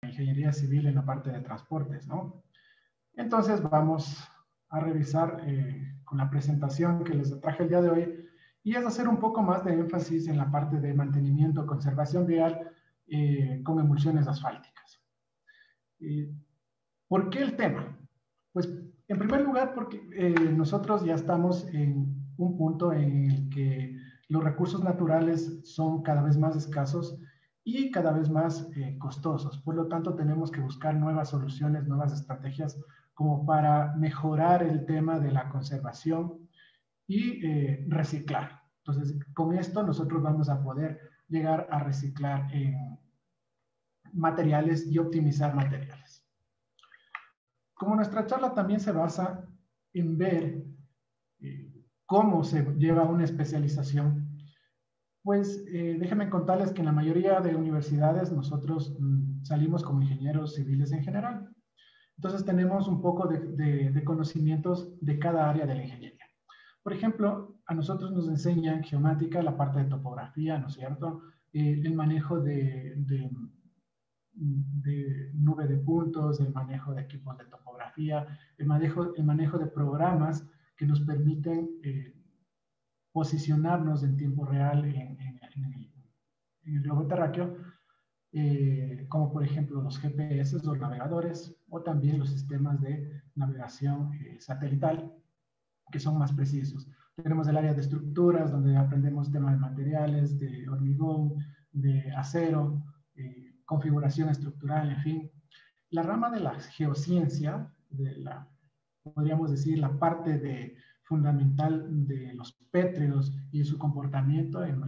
ingeniería civil en la parte de transportes, ¿no? Entonces vamos a revisar con la presentación que les traje el día de hoy, y es hacer un poco más de énfasis en la parte de mantenimiento, conservación vial con emulsiones asfálticas. ¿Por qué el tema? Pues en primer lugar porque nosotros ya estamos en un punto en el que los recursos naturales son cada vez más escasos y cada vez más costosos. Por lo tanto, tenemos que buscar nuevas soluciones, nuevas estrategias como para mejorar el tema de la conservación y reciclar. Entonces, con esto nosotros vamos a poder llegar a reciclar materiales y optimizar materiales. Como nuestra charla también se basa en ver cómo se lleva una especialización, pues déjenme contarles que en la mayoría de universidades nosotros salimos como ingenieros civiles en general. Entonces tenemos un poco de conocimientos de cada área de la ingeniería. Por ejemplo, a nosotros nos enseñan geomática, la parte de topografía, ¿no es cierto? El manejo de nube de puntos, el manejo de equipos de topografía, el manejo de programas que nos permiten posicionarnos en tiempo real en el globo terráqueo, como por ejemplo los GPS, los navegadores, o también los sistemas de navegación satelital, que son más precisos. Tenemos el área de estructuras, donde aprendemos temas de materiales, de hormigón, de acero, configuración estructural, en fin. La rama de la geociencia, podríamos decir, la parte fundamental de los pétreos y su comportamiento en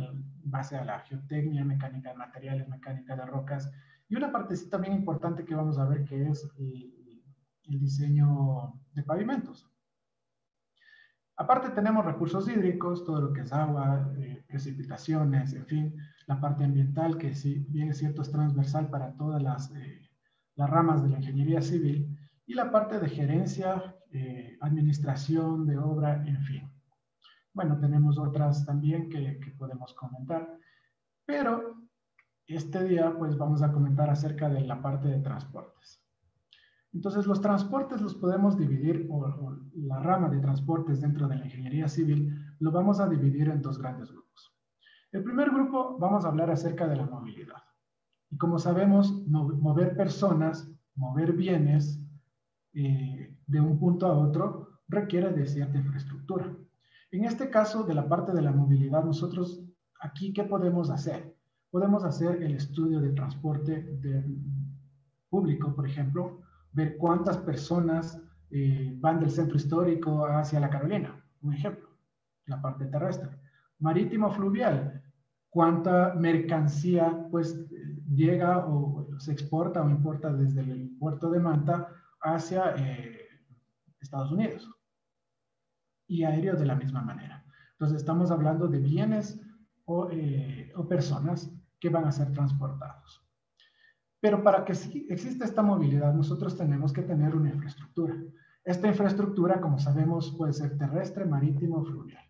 base a la geotecnia, mecánica de materiales, mecánica de rocas, y una partecita bien importante que vamos a ver que es el diseño de pavimentos. Aparte tenemos recursos hídricos, todo lo que es agua, precipitaciones, en fin, la parte ambiental, que si bien es cierto es transversal para todas las ramas de la ingeniería civil, y la parte de gerencia, administración de obra, en fin. Bueno, tenemos otras también que podemos comentar, pero este día pues vamos a comentar acerca de la parte de transportes. Entonces, los transportes los podemos dividir, o la rama de transportes dentro de la ingeniería civil, lo vamos a dividir en dos grandes grupos. El primer grupo, vamos a hablar acerca de la movilidad. Y como sabemos, mover personas, mover bienes de un punto a otro, requiere de cierta infraestructura. En este caso, de la parte de la movilidad, nosotros aquí, ¿qué podemos hacer? Podemos hacer el estudio de transporte público, por ejemplo, ver cuántas personas van del centro histórico hacia la Carolina, un ejemplo, la parte terrestre. Marítimo fluvial, cuánta mercancía pues llega o se exporta o importa desde el puerto de Manta hacia Estados Unidos. Y aéreo de la misma manera. Entonces estamos hablando de bienes o personas que van a ser transportados. Pero para que exista esta movilidad, nosotros tenemos que tener una infraestructura. Esta infraestructura, como sabemos, puede ser terrestre, marítimo o fluvial.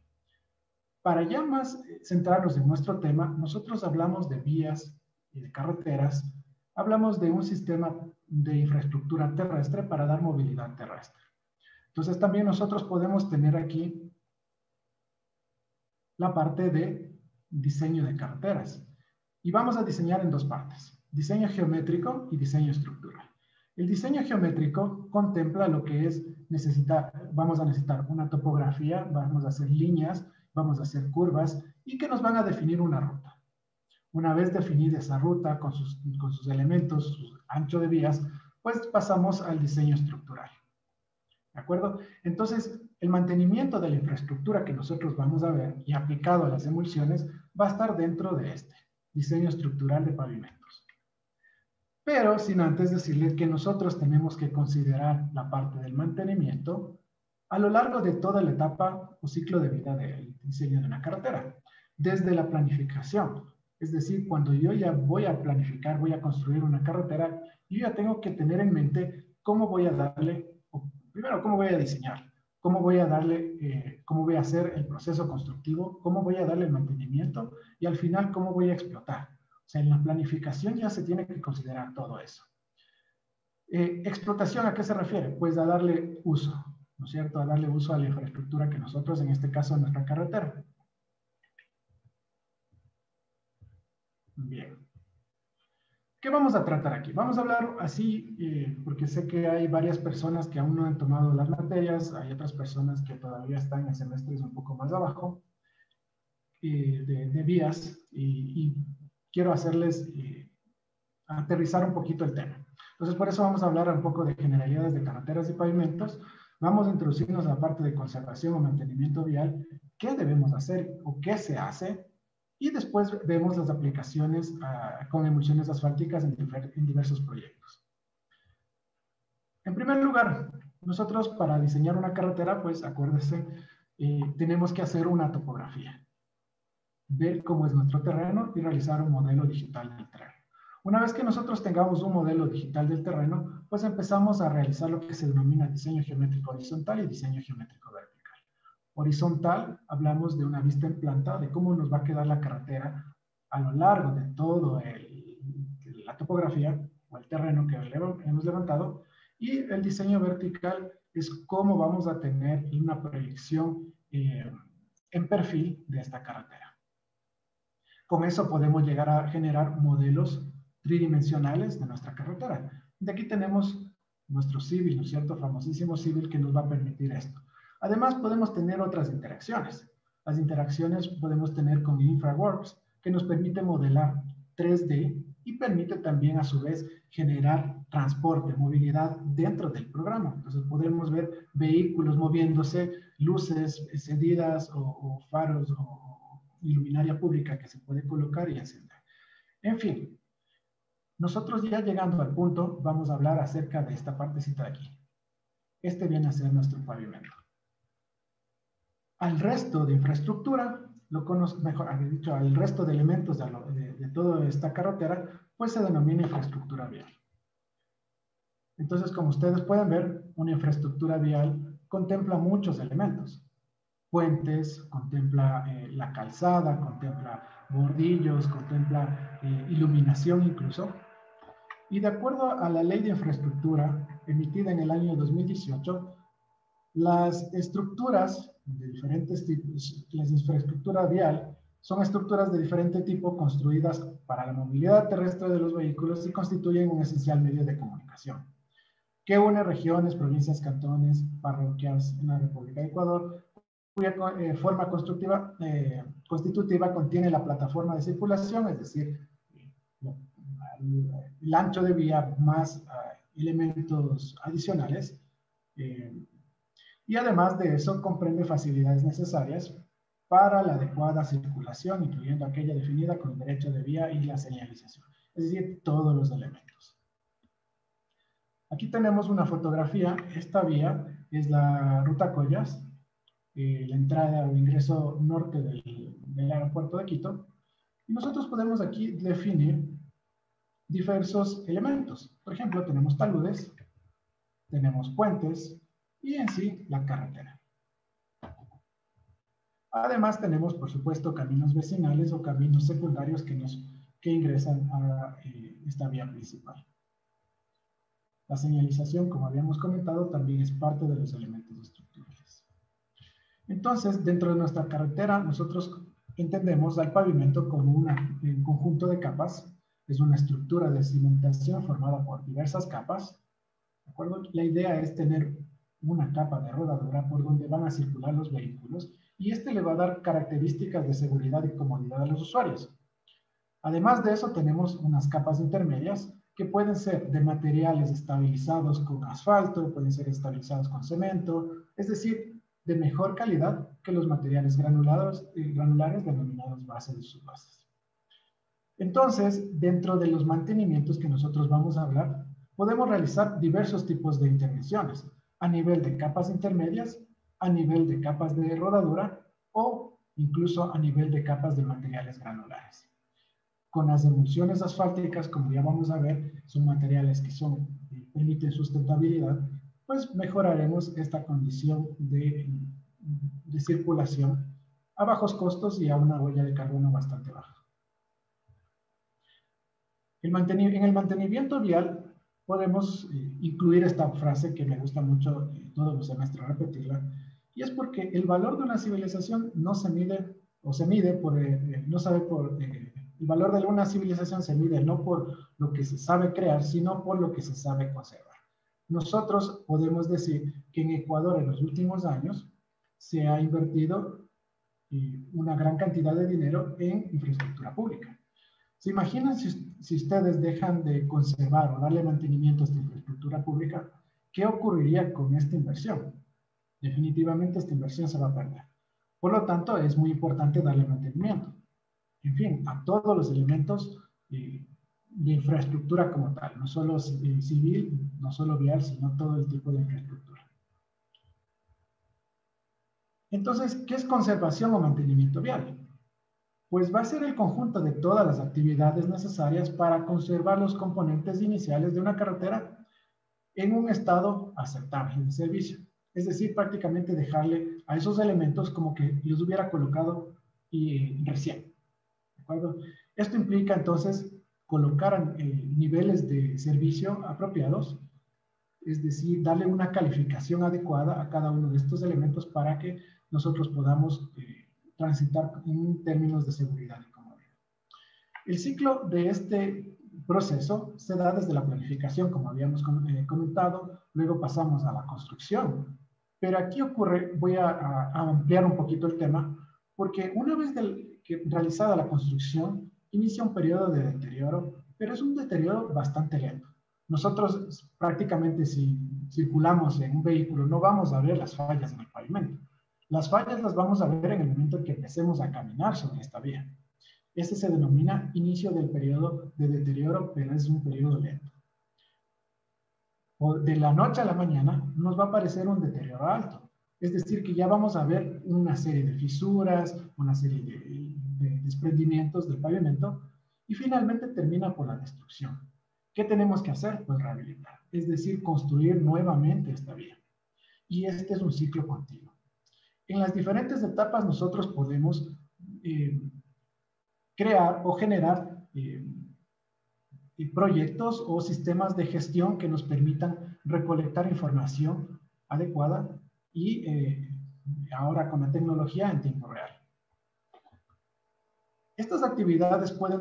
Para ya más centrarnos en nuestro tema, nosotros hablamos de vías y de carreteras, hablamos de un sistema de infraestructura terrestre para dar movilidad terrestre. Entonces también nosotros podemos tener aquí la parte de diseño de carreteras. Y vamos a diseñar en dos partes. Diseño geométrico y diseño estructural. El diseño geométrico contempla lo que es vamos a necesitar una topografía, vamos a hacer líneas, vamos a hacer curvas y que nos van a definir una ruta. Una vez definida esa ruta con sus elementos, su ancho de vías, pues pasamos al diseño estructural. ¿De acuerdo? Entonces, el mantenimiento de la infraestructura que nosotros vamos a ver y aplicado a las emulsiones va a estar dentro de este diseño estructural de pavimentos. Pero sin antes decirles que nosotros tenemos que considerar la parte del mantenimiento a lo largo de toda la etapa o ciclo de vida del diseño de una carretera. Desde la planificación, es decir, cuando yo ya voy a planificar, voy a construir una carretera, yo ya tengo que tener en mente cómo voy a darle, primero, cómo voy a diseñar, cómo voy a darle, cómo voy a hacer el proceso constructivo, cómo voy a darle el mantenimiento y al final cómo voy a explotar. O sea, en la planificación ya se tiene que considerar todo eso. Explotación, ¿a qué se refiere? Pues a darle uso, ¿no es cierto? A darle uso a la infraestructura que nosotros, en este caso, nuestra carretera. Bien. ¿Qué vamos a tratar aquí? Vamos a hablar así, porque sé que hay varias personas que aún no han tomado las materias, hay otras personas que todavía están en semestres un poco más abajo de vías, y quiero hacerles aterrizar un poquito el tema. Entonces, por eso vamos a hablar un poco de generalidades de carreteras y pavimentos. Vamos a introducirnos a la parte de conservación o mantenimiento vial, qué debemos hacer o qué se hace, y después vemos las aplicaciones con emulsiones asfálticas en diversos proyectos. En primer lugar, nosotros para diseñar una carretera, pues acuérdense, tenemos que hacer una topografía, ver cómo es nuestro terreno y realizar un modelo digital del terreno. Una vez que nosotros tengamos un modelo digital del terreno, pues empezamos a realizar lo que se denomina diseño geométrico horizontal y diseño geométrico vertical. Horizontal, hablamos de una vista en planta, de cómo nos va a quedar la carretera a lo largo de todo la topografía o el terreno que hemos levantado, y el diseño vertical es cómo vamos a tener una proyección en perfil de esta carretera. Con eso podemos llegar a generar modelos tridimensionales de nuestra carretera. De aquí tenemos nuestro civil, ¿no es cierto? Famosísimo civil que nos va a permitir esto. Además, podemos tener otras interacciones. Las interacciones podemos tener con InfraWorks, que nos permite modelar 3D y permite también, a su vez, generar transporte, movilidad dentro del programa. Entonces, podemos ver vehículos moviéndose, luces encendidas o faros o iluminaria pública que se puede colocar y encender. En fin, nosotros ya llegando al punto, vamos a hablar acerca de esta partecita de aquí. Este viene a ser nuestro pavimento. Al resto de infraestructura, mejor dicho, al resto de elementos de toda esta carretera, pues se denomina infraestructura vial. Entonces, como ustedes pueden ver, una infraestructura vial contempla muchos elementos. Puentes, contempla la calzada, contempla bordillos, contempla iluminación incluso. Y de acuerdo a la Ley de Infraestructura emitida en el año 2018, las estructuras de diferentes tipos, las infraestructuras vial, son estructuras de diferente tipo construidas para la movilidad terrestre de los vehículos y constituyen un esencial medio de comunicación que une regiones, provincias, cantones, parroquias en la República de Ecuador, cuya forma constitutiva contiene la plataforma de circulación, es decir, el ancho de vía más elementos adicionales, y además de eso comprende facilidades necesarias para la adecuada circulación, incluyendo aquella definida con el derecho de vía y la señalización, es decir, todos los elementos. Aquí tenemos una fotografía. Esta vía es la Ruta Collas, la entrada o ingreso norte del aeropuerto de Quito. Y nosotros podemos aquí definir diversos elementos. Por ejemplo, tenemos taludes, tenemos puentes y en sí la carretera. Además tenemos, por supuesto, caminos vecinales o caminos secundarios que ingresan a esta vía principal. La señalización, como habíamos comentado, también es parte de los elementos estructurales. Entonces, dentro de nuestra carretera, nosotros entendemos al pavimento como un conjunto de capas. Es una estructura de cimentación formada por diversas capas. ¿De acuerdo? La idea es tener una capa de rodadura por donde van a circular los vehículos, y este le va a dar características de seguridad y comodidad a los usuarios. Además de eso, tenemos unas capas intermedias que pueden ser de materiales estabilizados con asfalto, pueden ser estabilizados con cemento, es decir, de mejor calidad que los materiales granulares denominados bases de subbases. Entonces, dentro de los mantenimientos que nosotros vamos a hablar, podemos realizar diversos tipos de intervenciones a nivel de capas intermedias, a nivel de capas de rodadura o incluso a nivel de capas de materiales granulares. Con las emulsiones asfálticas, como ya vamos a ver, son materiales que permiten sustentabilidad, pues mejoraremos esta condición de circulación a bajos costos y a una huella de carbono bastante baja. En el mantenimiento vial podemos incluir esta frase que me gusta mucho todos los semestres repetirla, y es porque el valor de una civilización no se mide, o se mide por, no sabe por, el valor de una civilización se mide no por lo que se sabe crear, sino por lo que se sabe conservar. Nosotros podemos decir que en Ecuador en los últimos años se ha invertido una gran cantidad de dinero en infraestructura pública. ¿Se imaginan si ustedes dejan de conservar o darle mantenimiento a esta infraestructura pública? ¿Qué ocurriría con esta inversión? Definitivamente esta inversión se va a perder. Por lo tanto, es muy importante darle mantenimiento. En fin, a todos los elementos de infraestructura como tal, no solo civil, no solo vial, sino todo el tipo de infraestructura. Entonces, ¿qué es conservación o mantenimiento vial? Pues va a ser el conjunto de todas las actividades necesarias para conservar los componentes iniciales de una carretera en un estado aceptable de servicio. Es decir, prácticamente dejarle a esos elementos como que los hubiera colocado recién. ¿De acuerdo? Esto implica entonces colocar niveles de servicio apropiados, es decir, darle una calificación adecuada a cada uno de estos elementos para que nosotros podamos transitar en términos de seguridad y comodidad. El ciclo de este proceso se da desde la planificación, como habíamos comentado, luego pasamos a la construcción. Pero aquí ocurre, voy a ampliar un poquito el tema, porque una vez realizada la construcción, inicia un periodo de deterioro, pero es un deterioro bastante lento. Nosotros prácticamente si circulamos en un vehículo no vamos a ver las fallas en el pavimento. Las fallas las vamos a ver en el momento en que empecemos a caminar sobre esta vía. Este se denomina inicio del periodo de deterioro, pero es un periodo lento. O de la noche a la mañana nos va a aparecer un deterioro alto. Es decir, que ya vamos a ver una serie de fisuras, una serie de desprendimientos del pavimento y finalmente termina por la destrucción. ¿Qué tenemos que hacer? Pues rehabilitar, es decir, construir nuevamente esta vía. Y este es un ciclo continuo. En las diferentes etapas nosotros podemos crear o generar proyectos o sistemas de gestión que nos permitan recolectar información adecuada y ahora con la tecnología en tiempo real. Estas actividades pueden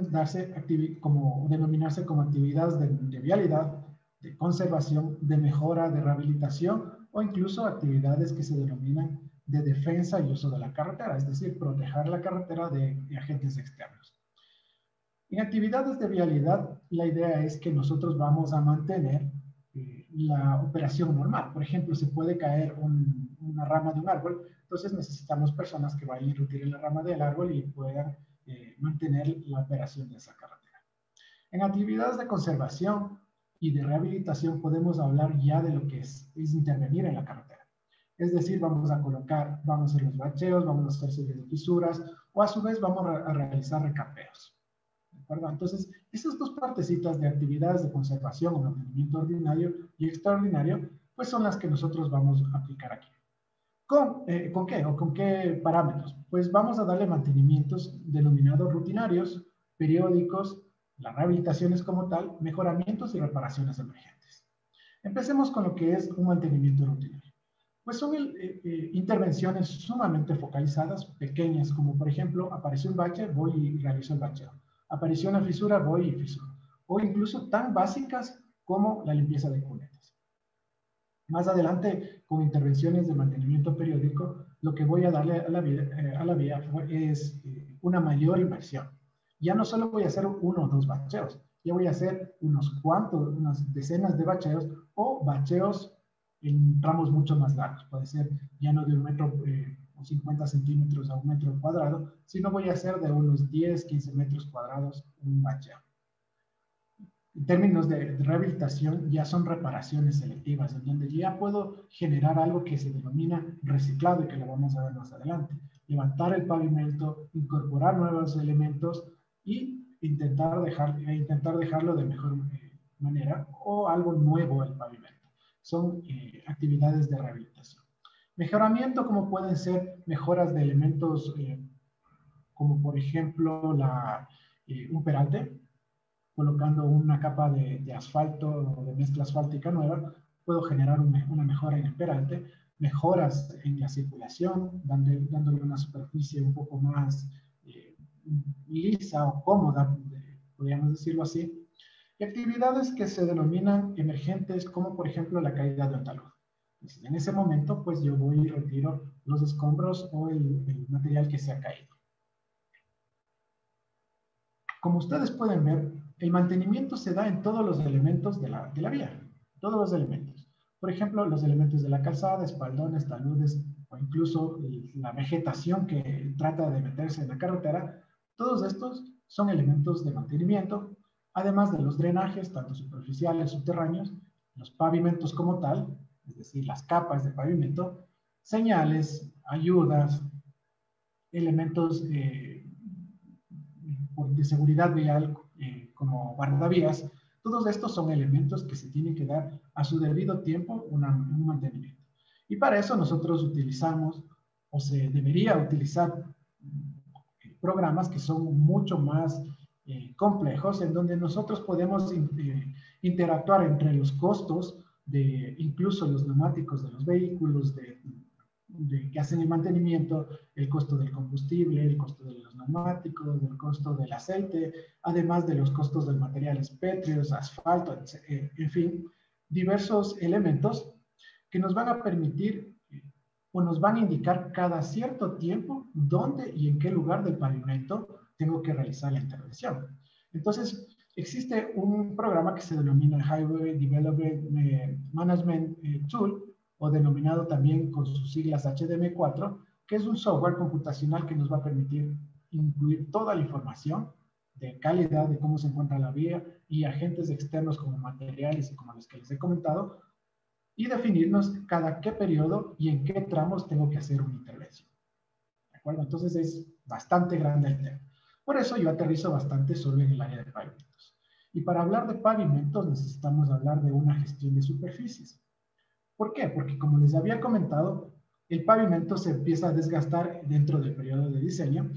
denominarse como actividades de vialidad, de conservación, de mejora, de rehabilitación o incluso actividades que se denominan de defensa y uso de la carretera, es decir, proteger la carretera de agentes externos. En actividades de vialidad, la idea es que nosotros vamos a mantener la operación normal. Por ejemplo, se puede caer una rama de un árbol, entonces necesitamos personas que vayan y retiren la rama del árbol y puedan mantener la operación de esa carretera. En actividades de conservación y de rehabilitación podemos hablar ya de lo que es intervenir en la carretera. Es decir, vamos a hacer los bacheos, vamos a hacer series de fisuras o a su vez vamos a realizar recapeos. ¿De acuerdo? Entonces, esas dos partecitas de actividades de conservación o mantenimiento ordinario y extraordinario, pues son las que nosotros vamos a aplicar aquí. ¿Con qué? ¿O con qué parámetros? Pues vamos a darle mantenimientos denominados rutinarios, periódicos, las rehabilitaciones como tal, mejoramientos y reparaciones emergentes. Empecemos con lo que es un mantenimiento rutinario. Pues son intervenciones sumamente focalizadas, pequeñas, como por ejemplo, apareció un bache, voy y realizo el bacheo. Apareció una fisura, voy y fisuro. O incluso tan básicas como la limpieza de cunetas. Más adelante, con intervenciones de mantenimiento periódico, lo que voy a darle a la vía es una mayor inversión. Ya no solo voy a hacer 1 o 2 bacheos, ya voy a hacer unas decenas de bacheos o bacheos en tramos mucho más largos. Puede ser ya no de 1 metro o 50 centímetros a 1 metro cuadrado, sino voy a hacer de unos 10, 15 metros cuadrados un bacheo. En términos de rehabilitación, ya son reparaciones selectivas, en donde ya puedo generar algo que se denomina reciclado y que lo vamos a ver más adelante. Levantar el pavimento, incorporar nuevos elementos y intentar dejarlo de mejor manera o algo nuevo el pavimento. Son actividades de rehabilitación. Mejoramiento, como pueden ser mejoras de elementos como por ejemplo un peralte, colocando una capa de asfalto o de mezcla asfáltica nueva, puedo generar una mejora en el peralte, mejoras en la circulación, dándole una superficie un poco más lisa o cómoda, podríamos decirlo así, y actividades que se denominan emergentes, como por ejemplo la caída de un talud. Entonces, en ese momento, pues yo voy y retiro los escombros o el material que se ha caído. Como ustedes pueden ver, el mantenimiento se da en todos los elementos de la vía, todos los elementos. Por ejemplo, los elementos de la calzada, espaldones, taludes, o incluso la vegetación que trata de meterse en la carretera, todos estos son elementos de mantenimiento, además de los drenajes, tanto superficiales, subterráneos, los pavimentos como tal, es decir, las capas de pavimento, señales, ayudas, elementos de seguridad vial como guardavías. Todos estos son elementos que se tienen que dar a su debido tiempo un mantenimiento. Y para eso nosotros utilizamos, o se debería utilizar, programas que son mucho más complejos, en donde nosotros podemos interactuar entre los costos de incluso los neumáticos de los vehículos, que hacen el mantenimiento, el costo del combustible, el costo de los neumáticos, el costo del aceite, además de los costos de materiales pétreos, asfalto, en fin, diversos elementos que nos van a permitir o nos van a indicar cada cierto tiempo dónde y en qué lugar del pavimento tengo que realizar la intervención. Entonces, existe un programa que se denomina Highway Development Management Tool, o denominado también con sus siglas HDM4, que es un software computacional que nos va a permitir incluir toda la información de calidad de cómo se encuentra la vía y agentes externos como materiales y como los que les he comentado, y definirnos cada qué periodo y en qué tramos tengo que hacer una intervención. ¿De acuerdo? Entonces es bastante grande el tema. Por eso yo aterrizo bastante solo en el área de pavimentos. Y para hablar de pavimentos necesitamos hablar de una gestión de superficies. ¿Por qué? Porque como les había comentado, el pavimento se empieza a desgastar dentro del periodo de diseño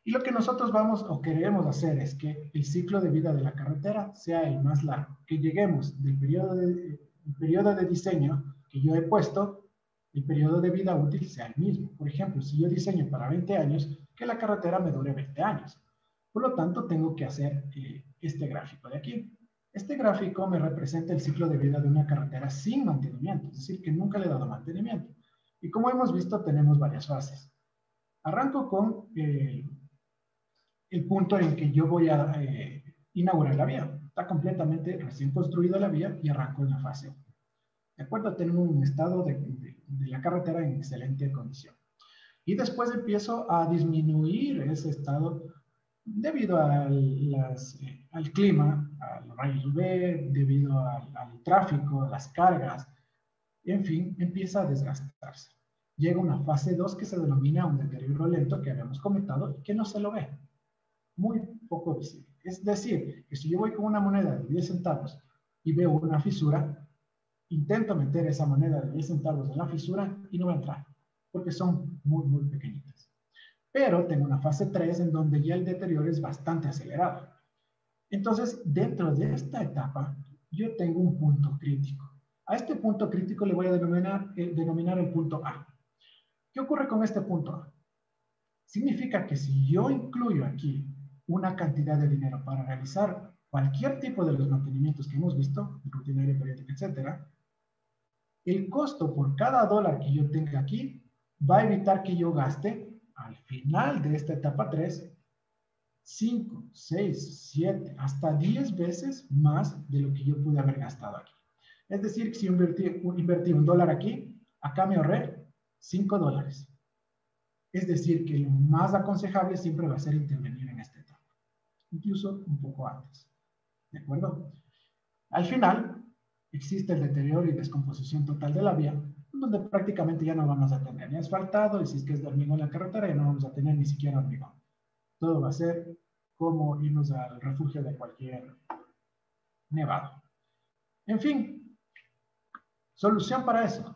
y lo que nosotros vamos o queremos hacer es que el ciclo de vida de la carretera sea el más largo, que lleguemos del periodo de diseño que yo he puesto, el periodo de vida útil sea el mismo. Por ejemplo, si yo diseño para 20 años, que la carretera me dure 20 años. Por lo tanto, tengo que hacer este gráfico de aquí. Este gráfico me representa el ciclo de vida de una carretera sin mantenimiento, es decir, que nunca le he dado mantenimiento. Y como hemos visto, tenemos varias fases. Arranco con el punto en que yo voy a inaugurar la vía. Está completamente recién construida la vía y arranco en la fase 1. De acuerdo, tengo un estado de la carretera en excelente condición. Y después empiezo a disminuir ese estado debido al clima, a los rayos UV, debido al tráfico, a las cargas, en fin, empieza a desgastarse. Llega una fase 2 que se denomina un deterioro lento, que habíamos comentado, y que no se lo ve. Muy poco visible. Es decir, que si yo voy con una moneda de 10 centavos y veo una fisura, intento meter esa moneda de 10 centavos en la fisura y no va a entrar, porque son muy, muy pequeñitas. Pero tengo una fase 3 en donde ya el deterioro es bastante acelerado. Entonces, dentro de esta etapa, yo tengo un punto crítico. A este punto crítico le voy a denominar el punto A. ¿Qué ocurre con este punto A? Significa que si yo incluyo aquí una cantidad de dinero para realizar cualquier tipo de los mantenimientos que hemos visto, rutinario, periódico, etc., el costo por cada dólar que yo tenga aquí va a evitar que yo gaste al final de esta etapa 3, 5, 6, 7, hasta 10 veces más de lo que yo pude haber gastado aquí. Es decir, si invertí un dólar aquí, acá me ahorré 5 dólares. Es decir, que lo más aconsejable siempre va a ser intervenir en esta etapa, incluso un poco antes. ¿De acuerdo? Al final, existe el deterioro y descomposición total de la vía, donde prácticamente ya no vamos a tener ni asfaltado, y si es que es de hormigón en la carretera, ya no vamos a tener ni siquiera hormigón. Todo va a ser como irnos al refugio de cualquier nevado. En fin, solución para eso,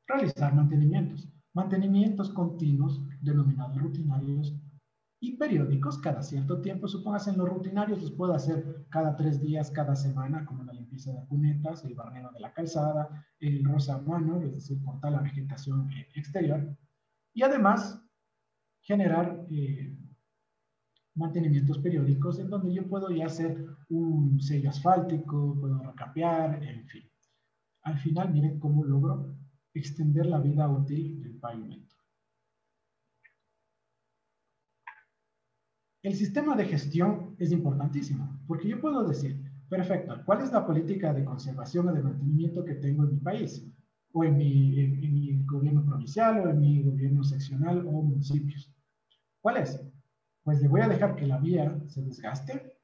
realizar mantenimientos. Mantenimientos continuos, denominados rutinarios, Y periódicos cada cierto tiempo, supóngase en los rutinarios, los puedo hacer cada 3 días, cada semana, como la limpieza de cunetas, el barreno de la calzada, el rosa a mano, es decir, cortar la vegetación exterior. Y además, generar mantenimientos periódicos en donde yo puedo ya hacer un sello asfáltico, puedo recapear, en fin. Al final, miren cómo logro extender la vida útil del pavimento. El sistema de gestión es importantísimo, porque yo puedo decir, perfecto, ¿cuál es la política de conservación o de mantenimiento que tengo en mi país? O en mi gobierno provincial, o en mi gobierno seccional, o municipios. ¿Cuál es? Pues le voy a dejar que la vía se desgaste,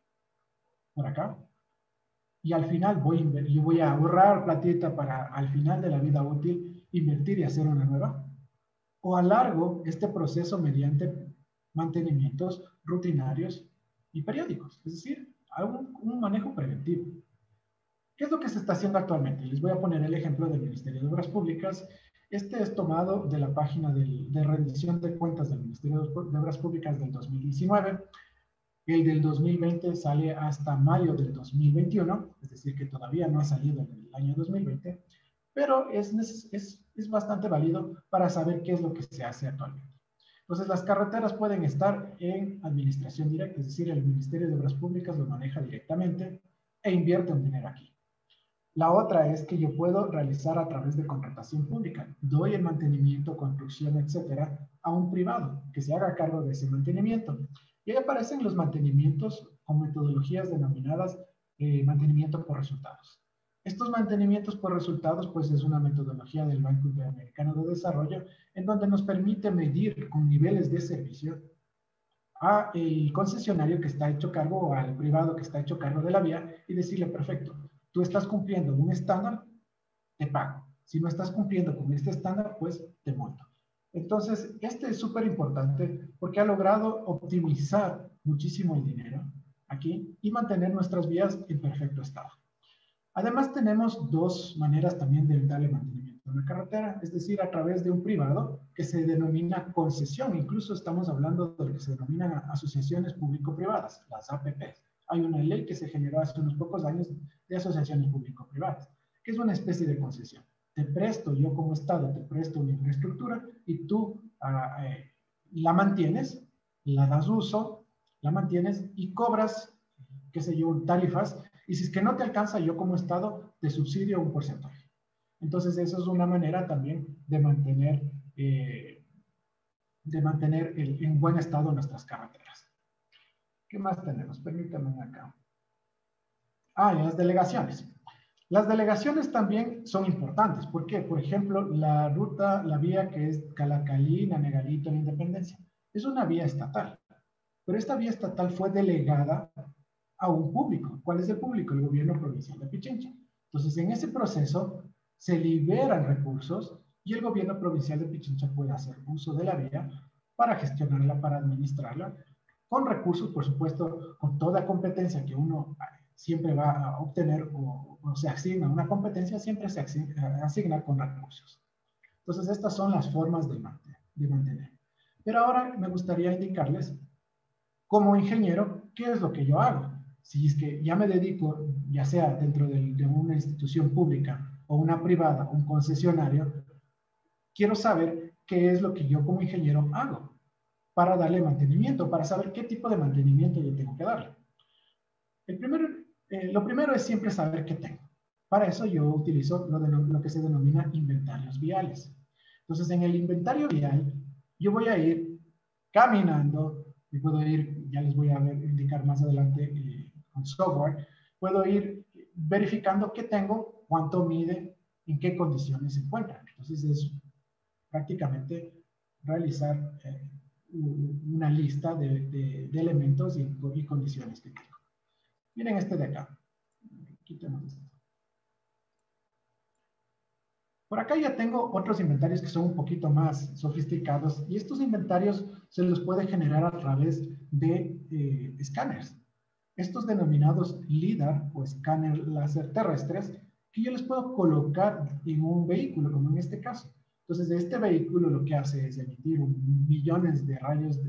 por acá, y al final yo voy a ahorrar platita para al final de la vida útil invertir y hacer una nueva. O alargo este proceso mediante mantenimientos rutinarios y periódicos, es decir, hago un manejo preventivo. ¿Qué es lo que se está haciendo actualmente? Les voy a poner el ejemplo del Ministerio de Obras Públicas. Este es tomado de la página de rendición de cuentas del Ministerio de Obras Públicas del 2019. El del 2020 sale hasta mayo del 2021, es decir, que todavía no ha salido en el año 2020, pero es bastante válido para saber qué es lo que se hace actualmente. Entonces, las carreteras pueden estar en administración directa, es decir, el Ministerio de Obras Públicas lo maneja directamente e invierte un dinero aquí. La otra es que yo puedo realizar a través de contratación pública. Doy el mantenimiento, construcción, etcétera, a un privado que se haga cargo de ese mantenimiento. Y ahí aparecen los mantenimientos con metodologías denominadas mantenimiento por resultados. Estos mantenimientos por resultados, pues es una metodología del Banco Interamericano de Desarrollo en donde nos permite medir con niveles de servicio al concesionario que está hecho cargo o al privado que está hecho cargo de la vía y decirle, perfecto, tú estás cumpliendo un estándar, te pago. Si no estás cumpliendo con este estándar, pues te multo. Entonces, este es súper importante porque ha logrado optimizar muchísimo el dinero aquí y mantener nuestras vías en perfecto estado. Además, tenemos dos maneras también de darle mantenimiento a una carretera, es decir, a través de un privado que se denomina concesión. Incluso estamos hablando de lo que se denominan asociaciones público-privadas, las APPs. Hay una ley que se generó hace unos pocos años de asociaciones público-privadas, que es una especie de concesión. Te presto, yo como Estado, te presto una infraestructura y tú la mantienes, la das uso, la mantienes y cobras, qué sé yo, tarifas. Y si es que no te alcanza, yo como Estado te subsidio un porcentaje. Entonces, eso es una manera también de mantener en buen estado nuestras carreteras. ¿Qué más tenemos? Permítanme acá. Y las delegaciones. Las delegaciones también son importantes. ¿Por qué? Por ejemplo, la vía que es Calacalí, Nanegalito, La Independencia. Es una vía estatal. Pero esta vía estatal fue delegada a un público. ¿Cuál es el público? El gobierno provincial de Pichincha. Entonces, en ese proceso se liberan recursos y el gobierno provincial de Pichincha puede hacer uso de la vía para gestionarla, para administrarla, con recursos, por supuesto, con toda competencia que uno siempre va a obtener o se asigna una competencia, siempre se asigna con recursos. Entonces, estas son las formas de mantener. Pero ahora me gustaría indicarles, como ingeniero, qué es lo que yo hago. Si es que ya me dedico, ya sea dentro de una institución pública o una privada, un concesionario, quiero saber qué es lo que yo como ingeniero hago para darle mantenimiento, para saber qué tipo de mantenimiento yo tengo que darle. Lo primero es siempre saber qué tengo. Para eso yo utilizo lo que se denomina inventarios viales. Entonces, en el inventario vial, yo voy a ir caminando y puedo ir, ya les voy a indicar más adelante con software, puedo ir verificando qué tengo, cuánto mide, en qué condiciones se encuentra. Entonces, es prácticamente realizar una lista de elementos y condiciones que tengo. Miren este de acá. Quitemos esto. Por acá ya tengo otros inventarios que son un poquito más sofisticados y estos inventarios se los puede generar a través de escáneres. Estos denominados LIDAR o escáner láser terrestres que yo les puedo colocar en un vehículo, como en este caso. Entonces, este vehículo lo que hace es emitir millones de rayos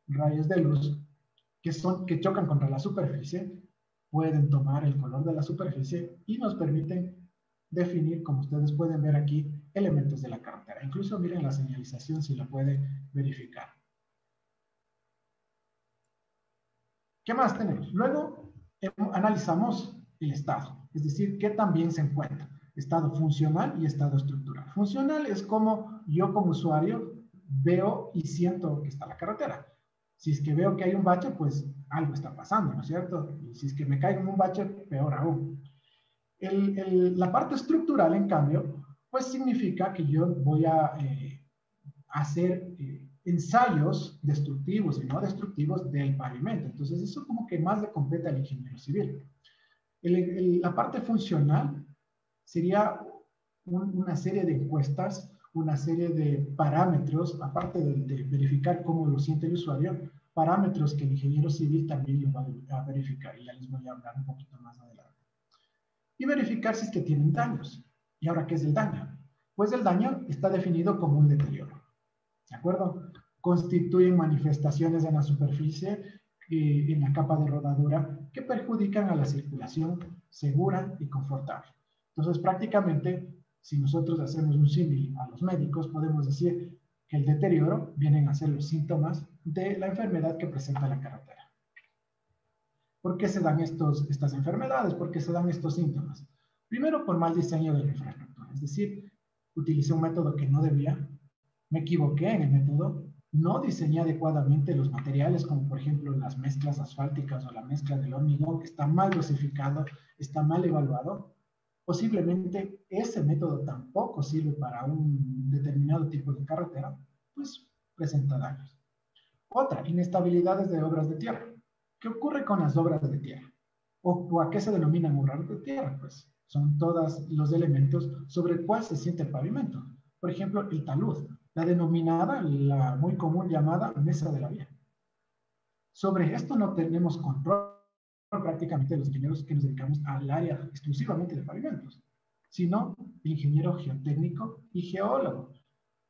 rayos de luz que chocan contra la superficie, pueden tomar el color de la superficie y nos permiten definir, como ustedes pueden ver aquí, elementos de la carretera. Incluso miren la señalización si la puede verificar. ¿Qué más tenemos? Luego analizamos el estado, es decir, qué también se encuentra. Estado funcional y estado estructural. Funcional es como yo como usuario veo y siento que está la carretera. Si es que veo que hay un bache, pues algo está pasando, ¿no es cierto? Y si es que me caigo en un bache, peor aún. La parte estructural, en cambio, pues significa que yo voy a hacer ensayos destructivos y no destructivos del pavimento. Entonces, eso como que más le compete al ingeniero civil. La parte funcional sería una serie de encuestas, una serie de parámetros, aparte de verificar cómo lo siente el usuario, parámetros que el ingeniero civil también lo va a verificar, y ya les voy a hablar un poquito más adelante. Y verificar si es que tienen daños. ¿Y ahora qué es el daño? Pues el daño está definido como un deterioro. ¿De acuerdo? Constituyen manifestaciones en la superficie y en la capa de rodadura que perjudican a la circulación segura y confortable. Entonces, prácticamente, si nosotros hacemos un símil a los médicos, podemos decir que el deterioro vienen a ser los síntomas de la enfermedad que presenta la carretera. ¿Por qué se dan estas enfermedades? ¿Por qué se dan estos síntomas? Primero, por mal diseño de la infraestructura. Es decir, utilicé un método que no debía, me equivoqué en el método, no diseñé adecuadamente los materiales, como por ejemplo las mezclas asfálticas o la mezcla del hormigón, que está mal dosificado, está mal evaluado. Posiblemente ese método tampoco sirve para un determinado tipo de carretera, pues presenta daños. Otra, inestabilidades de obras de tierra. ¿Qué ocurre con las obras de tierra? ¿O a qué se denominan obras de tierra? Pues son todos los elementos sobre el cual se siente el pavimento. Por ejemplo, el talud, la denominada, la muy común llamada mesa de la vía. Sobre esto no tenemos control prácticamente los ingenieros que nos dedicamos al área exclusivamente de pavimentos, sino el ingeniero geotécnico y geólogo.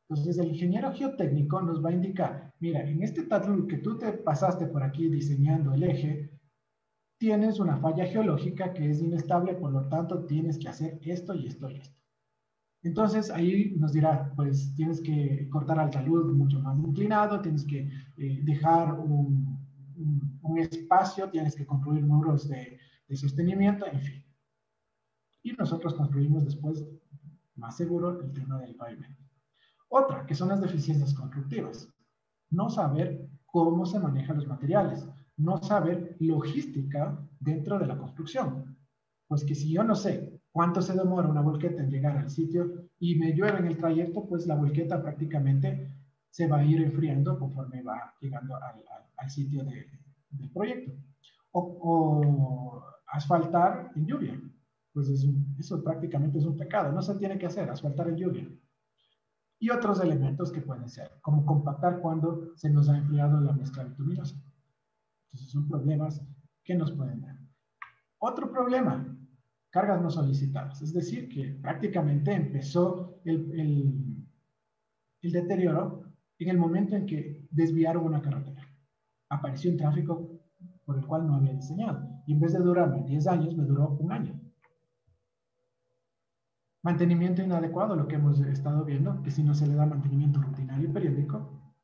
Entonces, el ingeniero geotécnico nos va a indicar, mira, en este talud que tú te pasaste por aquí diseñando el eje, tienes una falla geológica que es inestable, por lo tanto, tienes que hacer esto y esto y esto. Entonces, ahí nos dirá, pues, tienes que cortar al talud mucho más inclinado, tienes que dejar un espacio, tienes que construir muros de sostenimiento, en fin. Y nosotros construimos después, más seguro, el tema del pavimento. Otra, que son las deficiencias constructivas. No saber cómo se manejan los materiales, no saber logística dentro de la construcción. Pues que si yo no sé cuánto se demora una volqueta en llegar al sitio y me llueve en el trayecto, pues la volqueta prácticamente se va a ir enfriando conforme va llegando al sitio del proyecto. O asfaltar en lluvia. Pues eso prácticamente es un pecado. No se tiene que hacer, asfaltar en lluvia. Y otros elementos que pueden ser, como compactar cuando se nos ha enfriado la mezcla bituminosa. Entonces son problemas que nos pueden dar. Otro problema, cargas no solicitadas. Es decir, que prácticamente empezó el deterioro en el momento en que desviaron una carretera. Apareció un tráfico por el cual no había diseñado. Y en vez de durarme 10 años, me duró un año. Mantenimiento inadecuado, lo que hemos estado viendo, que si no se le da mantenimiento rutinario y periódico.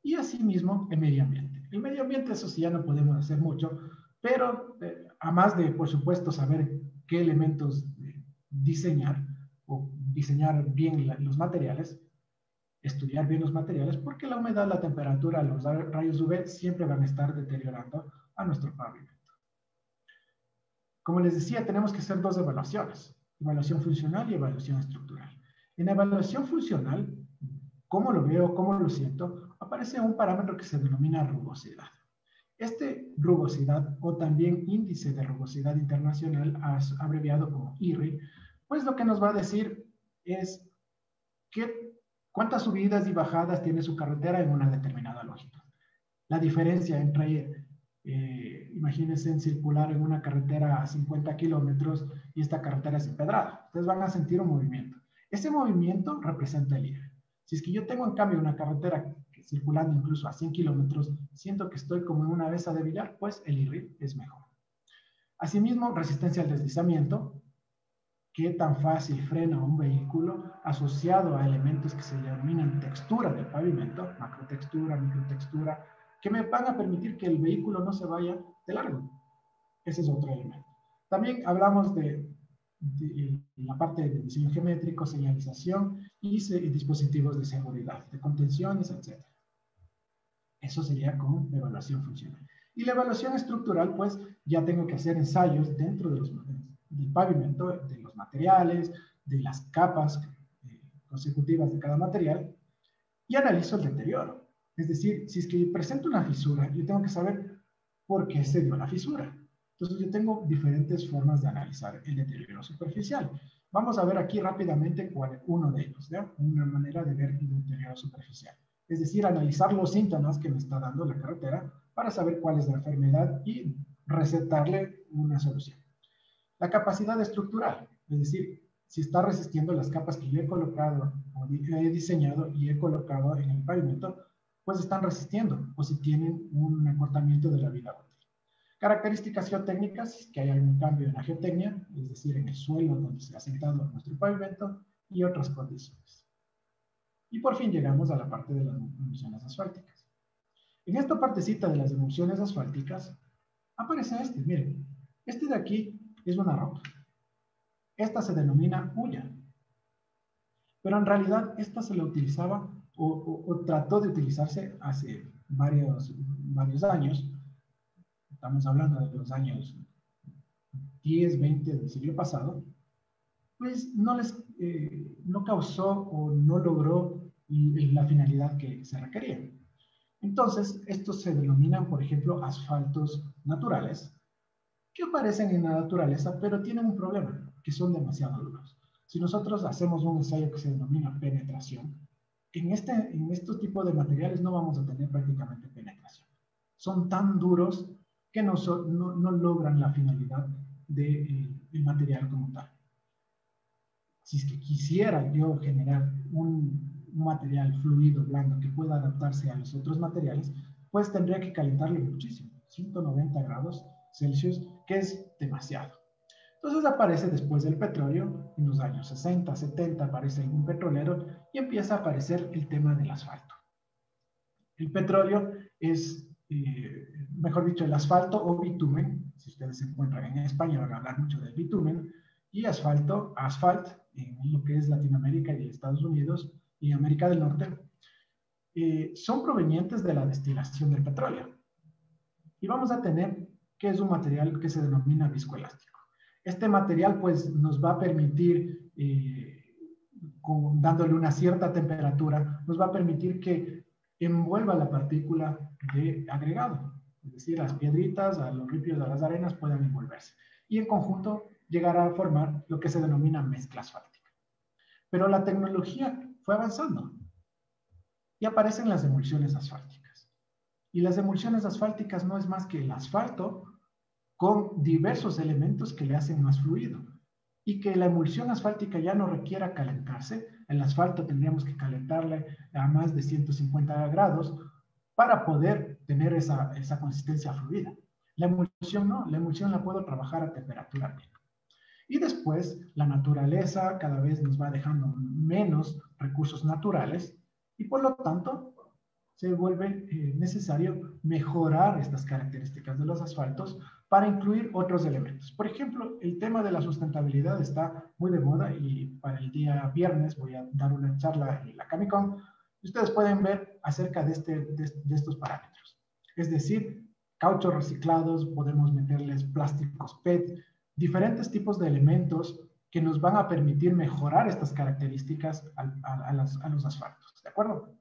Y asimismo, el medio ambiente. El medio ambiente, eso sí, ya no podemos hacer mucho, pero además de, por supuesto, saber qué elementos diseñar o diseñar bien los materiales, estudiar bien los materiales, porque la humedad, la temperatura, los rayos UV siempre van a estar deteriorando a nuestro pavimento. Como les decía, tenemos que hacer dos evaluaciones. Evaluación funcional y evaluación estructural. En evaluación funcional, ¿cómo lo veo? ¿Cómo lo siento? Aparece un parámetro que se denomina rugosidad. Rugosidad, o también índice de rugosidad internacional, abreviado como IRI, pues lo que nos va a decir es cuántas subidas y bajadas tiene su carretera en una determinada longitud. La diferencia entre imagínense en circular en una carretera a 50 kilómetros y esta carretera es empedrada. Ustedes van a sentir un movimiento. Ese movimiento representa el IRI. Si es que yo tengo en cambio una carretera que circulando incluso a 100 kilómetros, siento que estoy como en una mesa de billar, pues el IRRI es mejor. Asimismo, resistencia al deslizamiento. ¿Qué tan fácil frena un vehículo asociado a elementos que se denominan textura del pavimento, macrotextura, microtextura, que me van a permitir que el vehículo no se vaya de largo? Ese es otro elemento. También hablamos de la parte de diseño geométrico, señalización y dispositivos de seguridad, de contenciones, etc. Eso sería con evaluación funcional. Y la evaluación estructural, pues ya tengo que hacer ensayos dentro de del pavimento, de los materiales, de las capas consecutivas de cada material, y analizo el deterioro. Es decir, si es que presento una fisura, yo tengo que saber por qué se dio la fisura. Entonces yo tengo diferentes formas de analizar el deterioro superficial. Vamos a ver aquí rápidamente cuál es uno de ellos, ¿ya? Una manera de ver el deterioro superficial. Es decir, analizar los síntomas que me está dando la carretera para saber cuál es la enfermedad y recetarle una solución. La capacidad estructural, es decir, si está resistiendo las capas que yo he colocado, o he diseñado y he colocado en el pavimento, pues están resistiendo, o si tienen un acortamiento de la vida útil. Características geotécnicas, que hay algún cambio en la geotecnia, es decir, en el suelo donde se ha sentado nuestro pavimento, y otras condiciones. Y por fin llegamos a la parte de las emulsiones asfálticas. En esta partecita de las emulsiones asfálticas aparece miren, este de aquí es una roca. Esta se denomina hulla. Pero en realidad esta se la utilizaba o trató de utilizarse hace varios años. Estamos hablando de los años 10, 20 del siglo pasado. Pues no causó o no logró la finalidad que se requería. Entonces, estos se denominan, por ejemplo, asfaltos naturales, que aparecen en la naturaleza, pero tienen un problema, que son demasiado duros. Si nosotros hacemos un ensayo que se denomina penetración, en estos tipos de materiales no vamos a tener prácticamente penetración. Son tan duros que no logran la finalidad del material como tal. Si es que quisiera yo generar un material fluido, blando, que pueda adaptarse a los otros materiales, pues tendría que calentarlo muchísimo, 190 grados Celsius, que es demasiado. Entonces aparece después del petróleo, en los años 60, 70, aparece un petrolero y empieza a aparecer el tema del asfalto. El petróleo es, mejor dicho, el asfalto o bitumen. Si ustedes se encuentran en España van a hablar mucho del bitumen, y asfalto en lo que es Latinoamérica y Estados Unidos y América del Norte, son provenientes de la destilación del petróleo. Y vamos a tener que es un material que se denomina viscoelástico. Este material pues nos va a permitir, dándole una cierta temperatura, nos va a permitir que envuelva la partícula de agregado. Es decir, las piedritas, a los ripios, a las arenas puedan envolverse. Y en conjunto llegar a formar lo que se denomina mezcla asfáltica. Pero la tecnología fue avanzando y aparecen las emulsiones asfálticas. Y las emulsiones asfálticas no es más que el asfalto con diversos elementos que le hacen más fluido. Y que la emulsión asfáltica ya no requiera calentarse. El asfalto tendríamos que calentarle a más de 150 grados para poder tener esa consistencia fluida. La emulsión no, la emulsión la puedo trabajar a temperatura ambiente. Y después, la naturaleza cada vez nos va dejando menos recursos naturales y por lo tanto se vuelve necesario mejorar estas características de los asfaltos para incluir otros elementos. Por ejemplo, el tema de la sustentabilidad está muy de moda y para el día viernes voy a dar una charla en la Camicon y ustedes pueden ver acerca de estos parámetros. Es decir, cauchos reciclados, podemos meterles plásticos PET, diferentes tipos de elementos que nos van a permitir mejorar estas características a los asfaltos. ¿De acuerdo?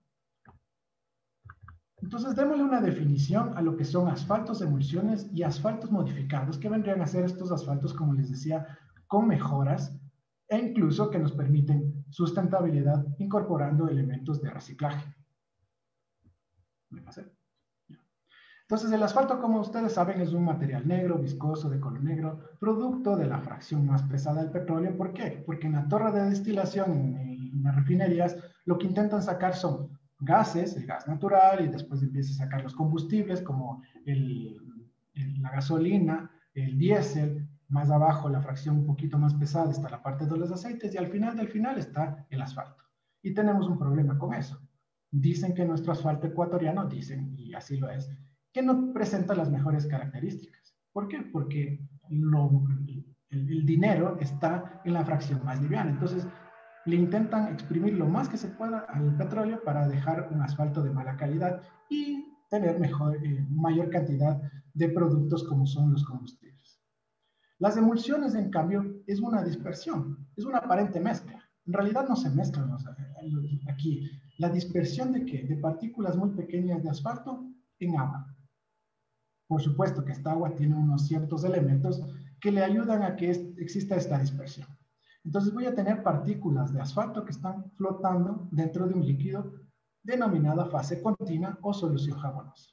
Entonces, démosle una definición a lo que son asfaltos de emulsiones y asfaltos modificados, que vendrían a ser estos asfaltos, como les decía, con mejoras e incluso que nos permiten sustentabilidad incorporando elementos de reciclaje. ¿Me pasé? Entonces, el asfalto, como ustedes saben, es un material negro, viscoso, de color negro, producto de la fracción más pesada del petróleo. ¿Por qué? Porque en la torre de destilación, en las refinerías, lo que intentan sacar son gases, el gas natural, y después empieza a sacar los combustibles como la gasolina, el diésel, más abajo la fracción un poquito más pesada está la parte de los aceites, y al final del final está el asfalto. Y tenemos un problema con eso. Dicen que nuestro asfalto ecuatoriano, dicen, y así lo es, que no presenta las mejores características. ¿Por qué? Porque el dinero está en la fracción más liviana. Entonces, le intentan exprimir lo más que se pueda al petróleo para dejar un asfalto de mala calidad y tener mayor cantidad de productos como son los combustibles. Las emulsiones, en cambio, es una dispersión, es una aparente mezcla. En realidad no se mezclan aquí. La dispersión de ¿qué? De partículas muy pequeñas de asfalto en agua. Por supuesto que esta agua tiene unos ciertos elementos que le ayudan a que exista esta dispersión. Entonces voy a tener partículas de asfalto que están flotando dentro de un líquido denominada fase continua o solución jabonosa.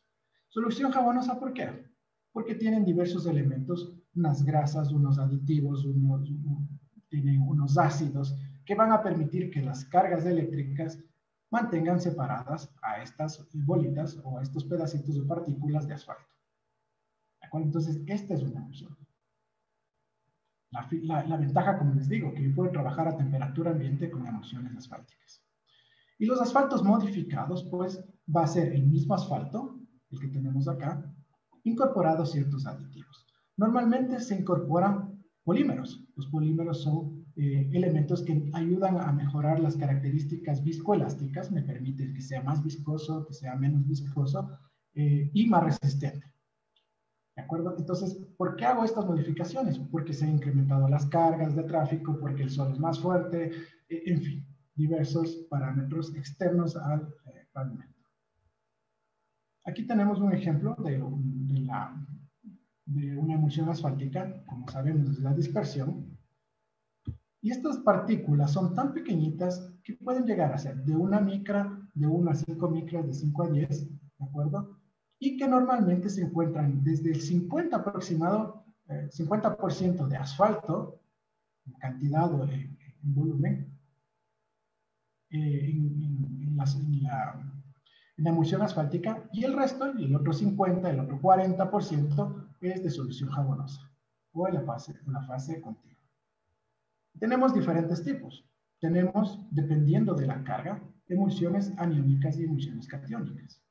Solución jabonosa, ¿por qué? Porque tienen diversos elementos, unas grasas, unos aditivos, tienen unos ácidos que van a permitir que las cargas eléctricas mantengan separadas a estas bolitas o a estos pedacitos de partículas de asfalto. ¿De acuerdo? Entonces, esta es una emulsión. La ventaja, como les digo, que yo puedo trabajar a temperatura ambiente con emulsiones asfálticas. Y los asfaltos modificados, pues, va a ser el mismo asfalto, el que tenemos acá, incorporados ciertos aditivos. Normalmente se incorporan polímeros. Los polímeros son elementos que ayudan a mejorar las características viscoelásticas, me permite que sea más viscoso, que sea menos viscoso y más resistente. ¿De acuerdo? Entonces, ¿por qué hago estas modificaciones? Porque se han incrementado las cargas de tráfico, porque el sol es más fuerte, en fin, diversos parámetros externos al pavimento. Aquí tenemos un ejemplo de una emulsión asfáltica, como sabemos, es la dispersión. Y estas partículas son tan pequeñitas que pueden llegar a ser de 1 micra, de 1 a 5 micras, de 5 a 10, ¿de acuerdo? Y que normalmente se encuentran desde el 50 aproximado, 50% de asfalto, en cantidad o en volumen, en la emulsión asfáltica, y el resto, el otro 50, el otro 40% es de solución jabonosa, o en la fase continua. Tenemos diferentes tipos. Tenemos, dependiendo de la carga, emulsiones aniónicas y emulsiones catiónicas.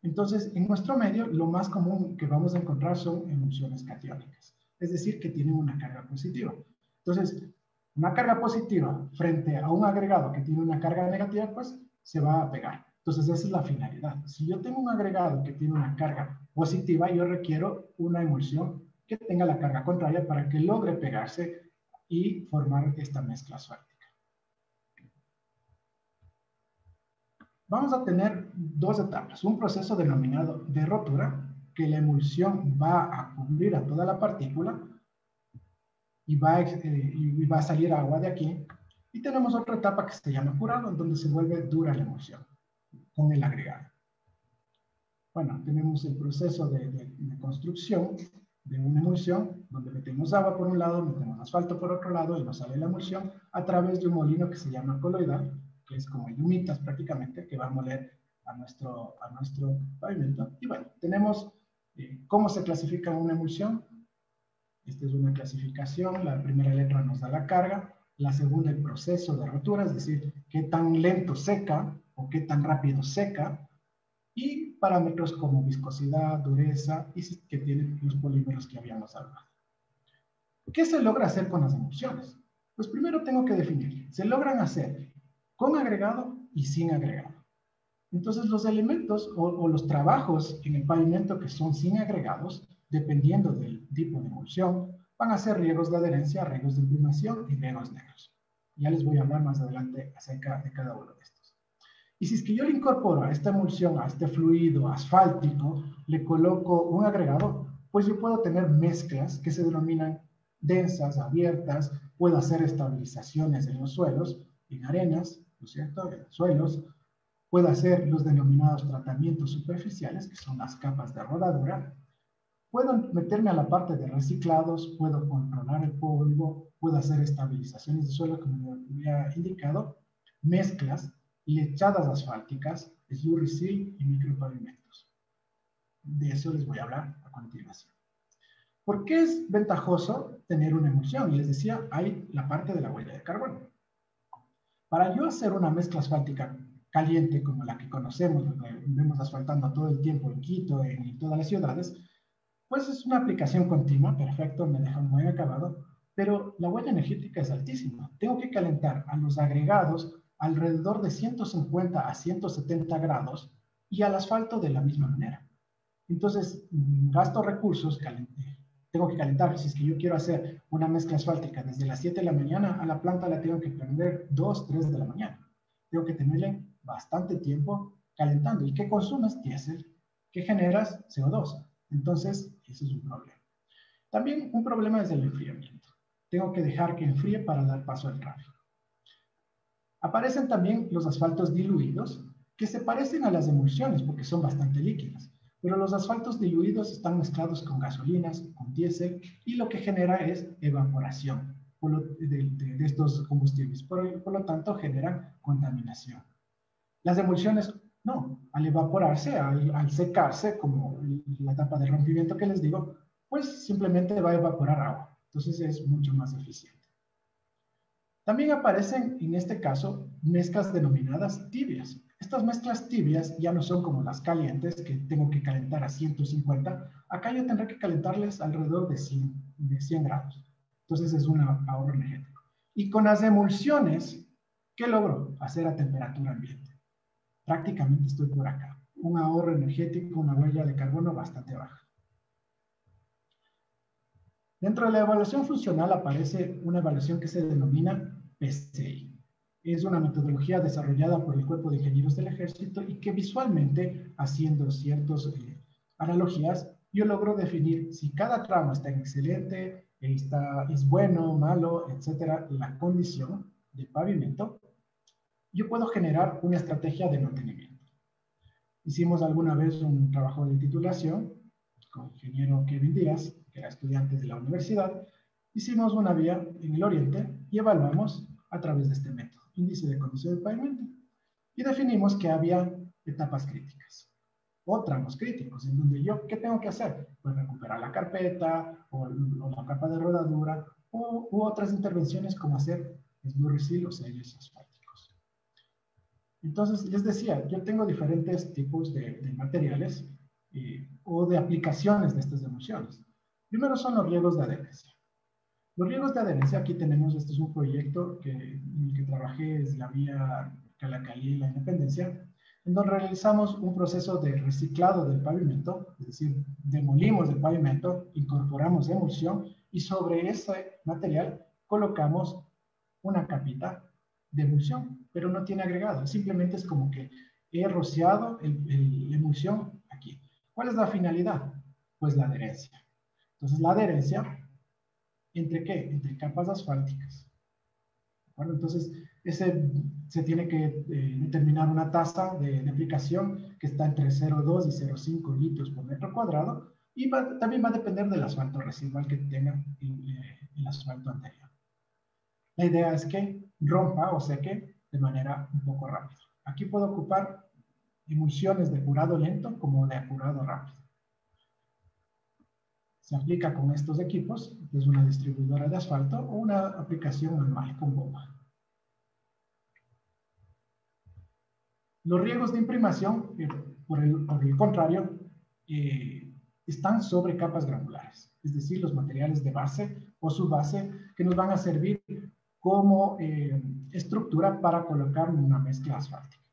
Entonces, en nuestro medio, lo más común que vamos a encontrar son emulsiones catiónicas, es decir, que tienen una carga positiva. Entonces, una carga positiva frente a un agregado que tiene una carga negativa, pues se va a pegar. Entonces, esa es la finalidad. Si yo tengo un agregado que tiene una carga positiva, yo requiero una emulsión que tenga la carga contraria para que logre pegarse y formar esta mezcla asfáltica. Vamos a tener dos etapas. Un proceso denominado de rotura, que la emulsión va a cubrir a toda la partícula y va a salir agua de aquí. Y tenemos otra etapa que se llama curado, en donde se vuelve dura la emulsión con el agregado. Bueno, tenemos el proceso de construcción de una emulsión, donde metemos agua por un lado, metemos asfalto por otro lado y nos sale la emulsión a través de un molino que se llama coloidal, que es como yumitas prácticamente, que va a moler a nuestro pavimento. Y bueno, tenemos cómo se clasifica una emulsión. Esta es una clasificación. La primera letra nos da la carga, la segunda el proceso de rotura, es decir, qué tan lento seca o qué tan rápido seca, y parámetros como viscosidad, dureza, y que tienen los polímeros que habíamos hablado. ¿Qué se logra hacer con las emulsiones? Pues primero tengo que definir. Se logran hacer con agregado y sin agregado. Entonces los elementos o los trabajos en el pavimento que son sin agregados, dependiendo del tipo de emulsión, van a ser riegos de adherencia, riegos de imprimación y riegos negros. Ya les voy a hablar más adelante acerca de cada uno de estos. Y si es que yo le incorporo a esta emulsión, a este fluido asfáltico, le coloco un agregado, pues yo puedo tener mezclas que se denominan densas, abiertas, puedo hacer estabilizaciones en los suelos, en arenas, ¿no es cierto?, en suelos, puedo hacer los denominados tratamientos superficiales, que son las capas de rodadura, puedo meterme a la parte de reciclados, puedo controlar el polvo, puedo hacer estabilizaciones de suelo, como ya había indicado, mezclas, lechadas asfálticas, slurry y micropavimentos. De eso les voy a hablar a continuación. ¿Por qué es ventajoso tener una emulsión? Y les decía, hay la parte de la huella de carbono. Para yo hacer una mezcla asfáltica caliente como la que conocemos, lo que vemos asfaltando todo el tiempo en Quito, en todas las ciudades, pues es una aplicación continua, perfecto, me deja muy acabado, pero la huella energética es altísima. Tengo que calentar a los agregados alrededor de 150 a 170 grados y al asfalto de la misma manera. Entonces, gasto recursos, tengo que calentar. Si es que yo quiero hacer una mezcla asfáltica desde las 7 de la mañana, a la planta la tengo que prender 2, 3 de la mañana. Tengo que tenerle bastante tiempo calentando. ¿Y qué consumes? Diésel. ¿Qué generas? CO2. Entonces, ese es un problema. También un problema es el enfriamiento. Tengo que dejar que enfríe para dar paso al tráfico. Aparecen también los asfaltos diluidos, que se parecen a las emulsiones porque son bastante líquidas. Pero los asfaltos diluidos están mezclados con gasolinas, con diésel, y lo que genera es evaporación de estos combustibles. Por lo tanto, generan contaminación. Las emulsiones, no. Al evaporarse, al secarse, como la etapa de rompimiento que les digo, pues simplemente va a evaporar agua. Entonces es mucho más eficiente. También aparecen, en este caso, mezclas denominadas tibias. Estas mezclas tibias ya no son como las calientes, que tengo que calentar a 150. Acá yo tendré que calentarles alrededor de 100 grados. Entonces es un ahorro energético. Y con las emulsiones, ¿qué logro? Hacer a temperatura ambiente. Prácticamente estoy por acá. Un ahorro energético, una huella de carbono bastante baja. Dentro de la evaluación funcional aparece una evaluación que se denomina PCI. Es una metodología desarrollada por el Cuerpo de Ingenieros del Ejército y que visualmente, haciendo ciertas analogías, yo logro definir si cada tramo está excelente, es bueno, malo, etcétera, la condición del pavimento. Yo puedo generar una estrategia de mantenimiento. Hicimos alguna vez un trabajo de titulación con el ingeniero Kevin Díaz, que era estudiante de la universidad. Hicimos una vía en el oriente y evaluamos a través de este método, índice de condición del pavimento, y definimos que había etapas críticas o tramos críticos, en donde yo, ¿qué tengo que hacer? Pues recuperar la carpeta o la capa de rodadura u otras intervenciones como hacer slurry o sellos asfálticos. Entonces, les decía, yo tengo diferentes tipos de materiales o de aplicaciones de estas emulsiones. Primero son los riegos de adherencia. Los riegos de adherencia, aquí tenemos, este es un proyecto en el que trabajé desde la vía Calacalí y la Independencia, en donde realizamos un proceso de reciclado del pavimento, es decir, demolimos el pavimento, incorporamos emulsión y sobre ese material colocamos una capita de emulsión, pero no tiene agregado, simplemente es como que he rociado la emulsión aquí. ¿Cuál es la finalidad? Pues la adherencia. Entonces, la adherencia, ¿entre qué? Entre capas asfálticas. Bueno, entonces, se tiene que determinar una tasa de aplicación que está entre 0,2 y 0,5 litros por metro cuadrado y también va a depender del asfalto residual que tenga el asfalto anterior. La idea es que rompa o seque de manera un poco rápida. Aquí puedo ocupar emulsiones de curado lento como de curado rápido. Se aplica con estos equipos, que es una distribuidora de asfalto o una aplicación manual con bomba. Los riegos de imprimación, por el contrario, están sobre capas granulares, es decir, los materiales de base o subbase que nos van a servir como estructura para colocar una mezcla asfáltica.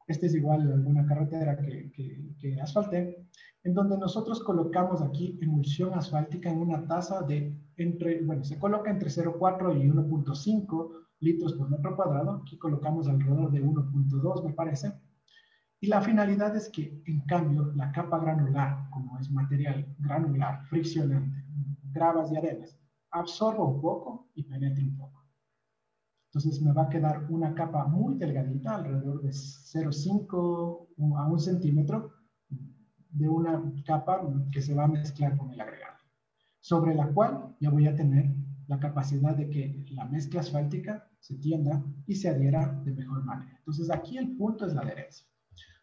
Esta es igual a alguna carretera que asfalté, en donde nosotros colocamos aquí emulsión asfáltica en una tasa de se coloca entre 0,4 y 1,5 litros por metro cuadrado. Aquí colocamos alrededor de 1,2, me parece. Y la finalidad es que, en cambio, la capa granular, como es material granular, friccionante, gravas y arenas, absorba un poco y penetre un poco. Entonces me va a quedar una capa muy delgadita, alrededor de 0,5 a 1 centímetro, de una capa que se va a mezclar con el agregado, sobre la cual ya voy a tener la capacidad de que la mezcla asfáltica se tienda y se adhiera de mejor manera. Entonces aquí el punto es la adherencia.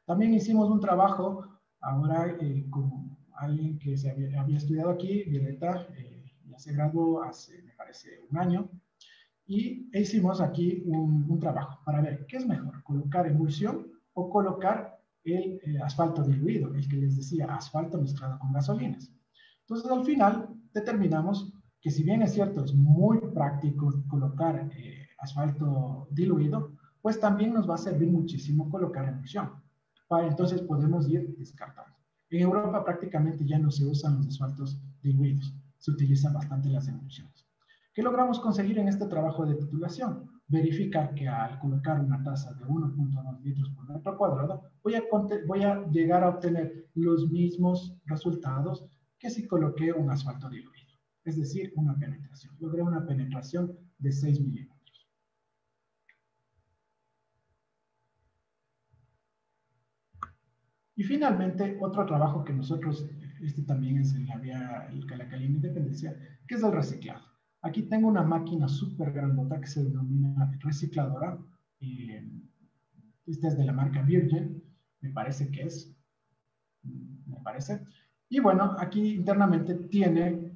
También hicimos un trabajo ahora con alguien que había estudiado aquí, Violeta, ya se graduó hace, me parece, un año, y hicimos aquí un trabajo para ver qué es mejor, colocar emulsión o colocar el asfalto diluido, el que les decía, asfalto mezclado con gasolinas. Entonces, al final, determinamos que si bien es cierto, es muy práctico colocar asfalto diluido, pues también nos va a servir muchísimo colocar emulsión. Entonces, podemos ir descartando. En Europa prácticamente ya no se usan los asfaltos diluidos, se utilizan bastante las emulsiones. ¿Qué logramos conseguir en este trabajo de titulación? Verificar que al colocar una tasa de 1.2 litros por metro cuadrado, voy a llegar a obtener los mismos resultados que si coloqué un asfalto diluido. Es decir, una penetración. Logré una penetración de 6 milímetros. Y finalmente, otro trabajo que nosotros, este también es en la vía la Calina Independencia, que es el reciclado. Aquí tengo una máquina súper grandota que se denomina recicladora. Esta es de la marca Virgin, me parece que es, me parece. Y bueno, aquí internamente tiene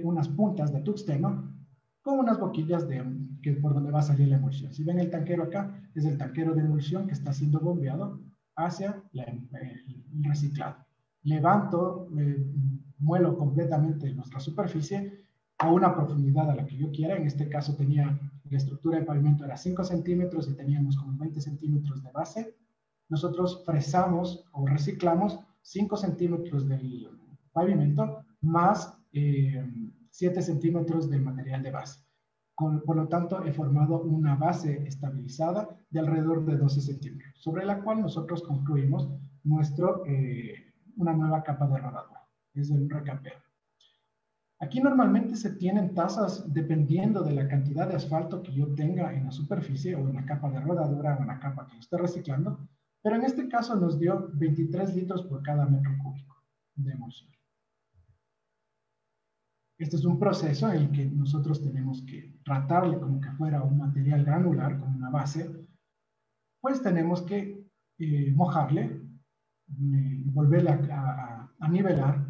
unas puntas de tungsteno con unas boquillas por donde va a salir la emulsión. Si ven el tanquero acá, es el tanquero de emulsión que está siendo bombeado hacia el reciclado. Levanto, muelo completamente nuestra superficie a una profundidad a la que yo quiera. En este caso la estructura del pavimento era 5 centímetros y teníamos como 20 centímetros de base. Nosotros fresamos o reciclamos 5 centímetros del pavimento más 7 centímetros del material de base. Por lo tanto, he formado una base estabilizada de alrededor de 12 centímetros, sobre la cual nosotros concluimos una nueva capa de rodadura. Es el recapeo. Aquí normalmente se tienen tasas dependiendo de la cantidad de asfalto que yo tenga en la superficie o en la capa de rodadura o en la capa que yo esté reciclando, pero en este caso nos dio 23 litros por cada metro cúbico de emulsión. Este es un proceso en el que nosotros tenemos que tratarle como que fuera un material granular, como una base, pues tenemos que mojarle, volverle a nivelar,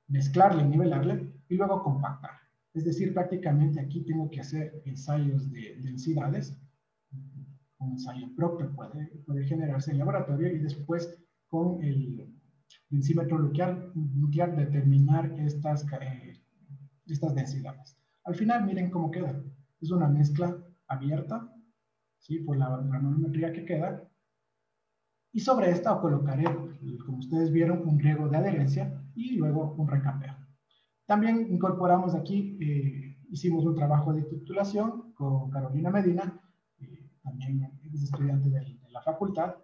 mezclarle, nivelarle y luego compactar. Es decir, prácticamente aquí tengo que hacer ensayos de densidades. Un ensayo propio puede generarse en laboratorio y después con el densímetro nuclear determinar estas densidades. Al final, miren cómo queda. Es una mezcla abierta, ¿sí? Por la granulometría que queda. Y sobre esta colocaré, como ustedes vieron, un riego de adherencia y luego un recapeo. También incorporamos aquí, hicimos un trabajo de titulación con Carolina Medina, también es estudiante de la facultad,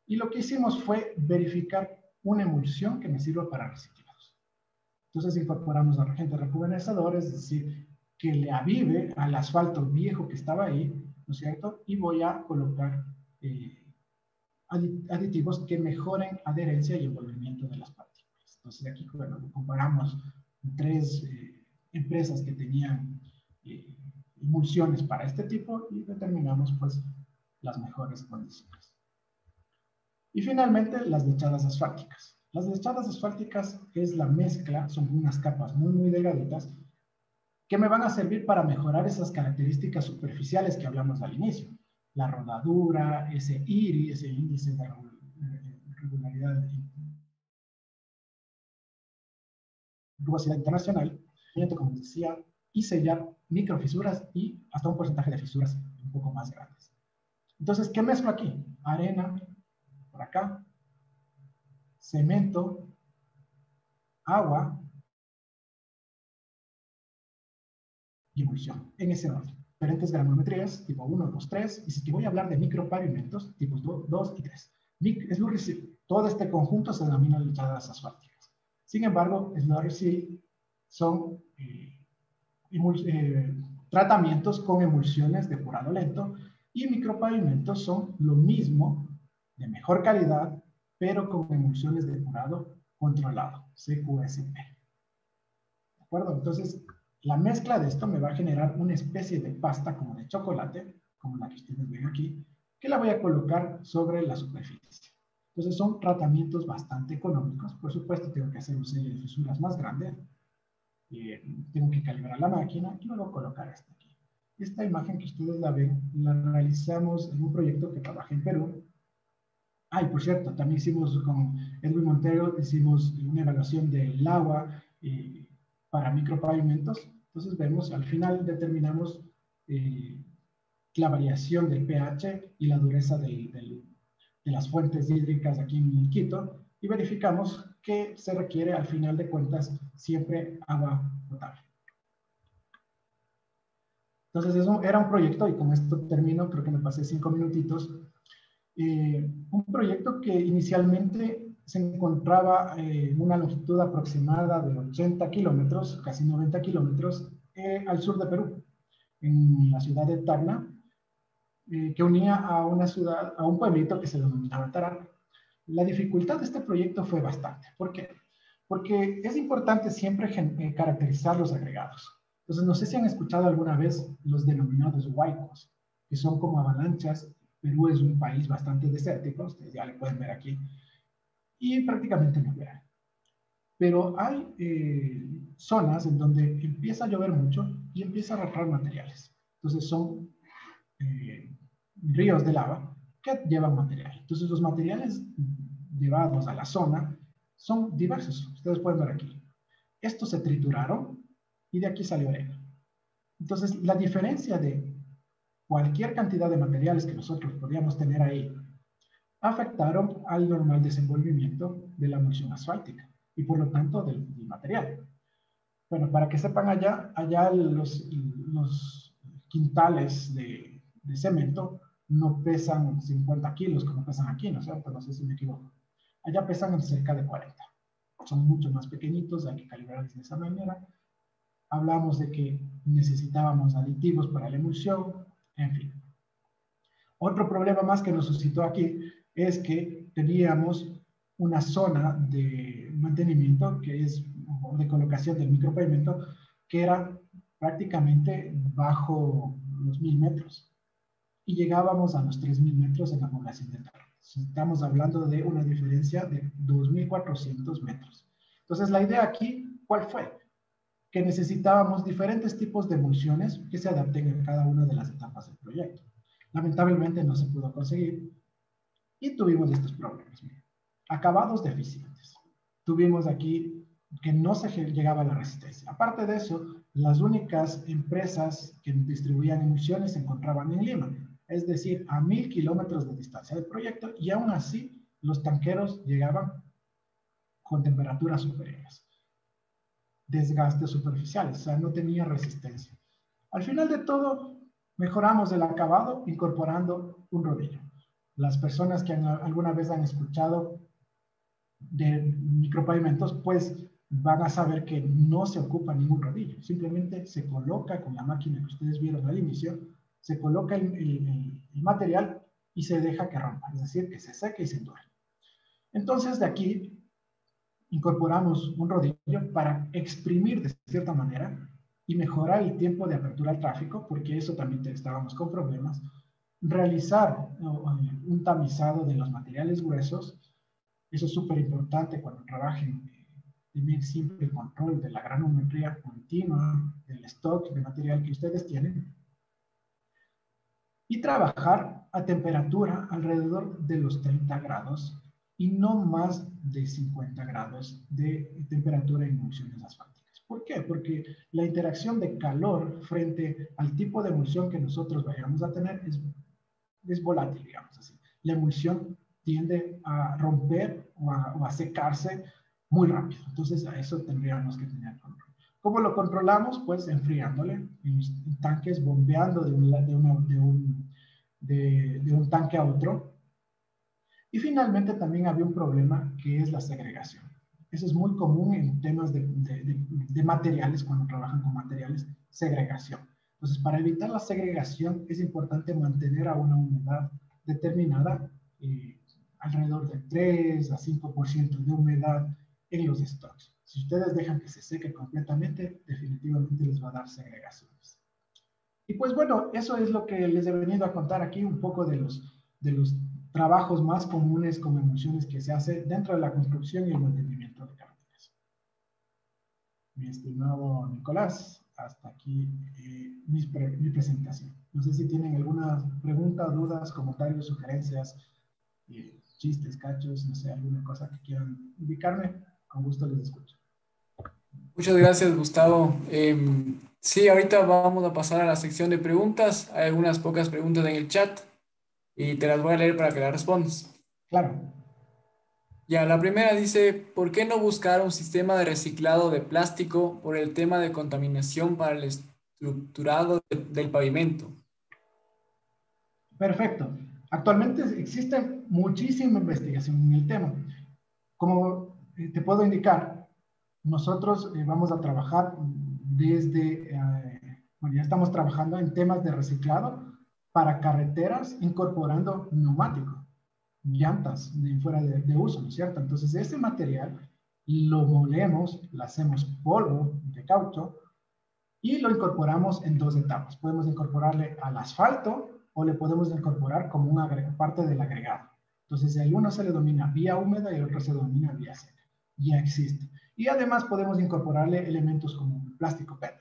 y lo que hicimos fue verificar una emulsión que me sirva para reciclados. Entonces incorporamos a agente rejuvenecedor, es decir, que le avive al asfalto viejo que estaba ahí, ¿no es cierto? Y voy a colocar aditivos que mejoren adherencia y envolvimiento de las partículas. Entonces aquí, bueno, comparamos 3 empresas que tenían emulsiones para este tipo y determinamos pues las mejores condiciones. Y finalmente las lechadas asfálticas. Las lechadas asfálticas es la mezcla, son unas capas muy muy delgaditas que me van a servir para mejorar esas características superficiales que hablamos al inicio. La rodadura, ese IRI, ese índice de regularidad rugosidad internacional, como les decía, y sellar microfisuras y hasta un porcentaje de fisuras un poco más grandes. Entonces, ¿qué mezclo aquí? Arena, por acá, cemento, agua y emulsión, en ese orden. Diferentes granulometrías, tipo 1, 2, 3, y si te voy a hablar de micropavimentos, tipos 2 y 3. Todo este conjunto se denomina lechadas asfálticas. Sin embargo, SLURC son tratamientos con emulsiones de curado lento y micropavimentos son lo mismo, de mejor calidad, pero con emulsiones de curado controlado, CQSP. ¿De acuerdo? Entonces, la mezcla de esto me va a generar una especie de pasta como de chocolate, como la que ustedes ven aquí, que la voy a colocar sobre la superficie. Entonces son tratamientos bastante económicos. Por supuesto, tengo que hacer un sello de fisuras más grande. Tengo que calibrar la máquina y luego colocar esta aquí. Esta imagen que ustedes la ven, la realizamos en un proyecto que trabaja en Perú. Ah, y por cierto, también hicimos con Edwin Montero, hicimos una evaluación del agua para micropavimentos. Entonces vemos, al final determinamos la variación del pH y la dureza de las fuentes hídricas aquí en Quito y verificamos que se requiere, al final de cuentas, siempre agua potable. Entonces, eso era un proyecto, y con esto termino, creo que me pasé 5 minutitos. Un proyecto que inicialmente se encontraba en una longitud aproximada de 80 kilómetros, casi 90 kilómetros, al sur de Perú, en la ciudad de Tacna, que unía a una ciudad, a un pueblito que se denominaba Tará. La dificultad de este proyecto fue bastante. ¿Por qué? Porque es importante siempre caracterizar los agregados. Entonces, no sé si han escuchado alguna vez los denominados huaicos, que son como avalanchas. Perú es un país bastante desértico, ustedes ya le pueden ver aquí, y prácticamente no llueve. Pero hay zonas en donde empieza a llover mucho y empieza a arrastrar materiales. Entonces, son ríos de lava que llevan material. Entonces, los materiales llevados a la zona son diversos. Ustedes pueden ver aquí. Estos se trituraron y de aquí salió arena. Entonces, la diferencia de cualquier cantidad de materiales que nosotros podíamos tener ahí afectaron al normal desenvolvimiento de la emulsión asfáltica y por lo tanto del material. Bueno, para que sepan, allá los quintales de cemento no pesan 50 kilos como pesan aquí, ¿no es cierto? No sé si me equivoco. Allá pesan cerca de 40. Son mucho más pequeñitos, hay que calibrarlos de esa manera. Hablamos de que necesitábamos aditivos para la emulsión, en fin. Otro problema más que nos suscitó aquí es que teníamos una zona de mantenimiento, que es de colocación del micropavimento, que era prácticamente bajo los 1000 metros. Y llegábamos a los 3000 metros en la población de Tarra. Estamos hablando de una diferencia de 2400 metros. Entonces, la idea aquí, ¿cuál fue? Que necesitábamos diferentes tipos de emulsiones que se adapten a cada una de las etapas del proyecto. Lamentablemente no se pudo conseguir y tuvimos estos problemas. Acabados deficientes. Tuvimos aquí que no se llegaba a la resistencia. Aparte de eso, las únicas empresas que distribuían emulsiones se encontraban en Lima, es decir, a 1000 kilómetros de distancia del proyecto, y aún así los tanqueros llegaban con temperaturas superiores. Desgastes superficiales, o sea, no tenía resistencia. Al final de todo, mejoramos el acabado incorporando un rodillo. Las personas que alguna vez han escuchado de micropavimentos, pues van a saber que no se ocupa ningún rodillo. Simplemente se coloca con la máquina que ustedes vieron al inicio, se coloca el material y se deja que rompa, es decir, que se seque y se endure. Entonces, de aquí incorporamos un rodillo para exprimir de cierta manera y mejorar el tiempo de apertura al tráfico, porque eso también estábamos con problemas. Realizar un tamizado de los materiales gruesos, eso es súper importante cuando trabajen, tener siempre el control de la granometría continua, del stock de material que ustedes tienen, y trabajar a temperatura alrededor de los 30 grados y no más de 50 grados de temperatura en emulsiones asfálticas. ¿Por qué? Porque la interacción de calor frente al tipo de emulsión que nosotros vayamos a tener es volátil, digamos así. La emulsión tiende a romper o a secarse muy rápido. Entonces, a eso tendríamos que tener control. ¿Cómo lo controlamos? Pues enfriándole en tanques, bombeando de un tanque a otro. Y finalmente también había un problema que es la segregación. Eso es muy común en temas de materiales, cuando trabajan con materiales, segregación. Entonces, para evitar la segregación es importante mantener a una humedad determinada, alrededor de 3 a 5% de humedad en los stocks. Si ustedes dejan que se seque completamente, definitivamente les va a dar segregaciones. Y pues bueno, eso es lo que les he venido a contar aquí, un poco de los trabajos más comunes con emulsiones que se hace dentro de la construcción y el mantenimiento de carreteras. Mi estimado Nicolás, hasta aquí mi presentación. No sé si tienen alguna pregunta, dudas, comentarios, sugerencias, chistes, cachos, no sé, alguna cosa que quieran indicarme, con gusto les escucho. Muchas gracias, Gustavo. Sí, ahorita vamos a pasar a la sección de preguntas. Hay algunas pocas preguntas en el chat y te las voy a leer para que las respondas. Claro. Ya, la primera dice, ¿por qué no buscar un sistema de reciclado de plástico por el tema de contaminación para el estructurado del pavimento? Perfecto. Actualmente existe muchísima investigación en el tema. Como te puedo indicar, nosotros vamos a trabajar desde, bueno, ya estamos trabajando en temas de reciclado para carreteras incorporando neumáticos, llantas de fuera de uso, ¿no es cierto? Entonces, ese material lo molemos, lo hacemos polvo de caucho y lo incorporamos en dos etapas. Podemos incorporarle al asfalto o le podemos incorporar como una parte del agregado. Entonces, el uno se le domina vía húmeda y el otro se domina vía seca. Ya existe. Y además podemos incorporarle elementos como el plástico PET.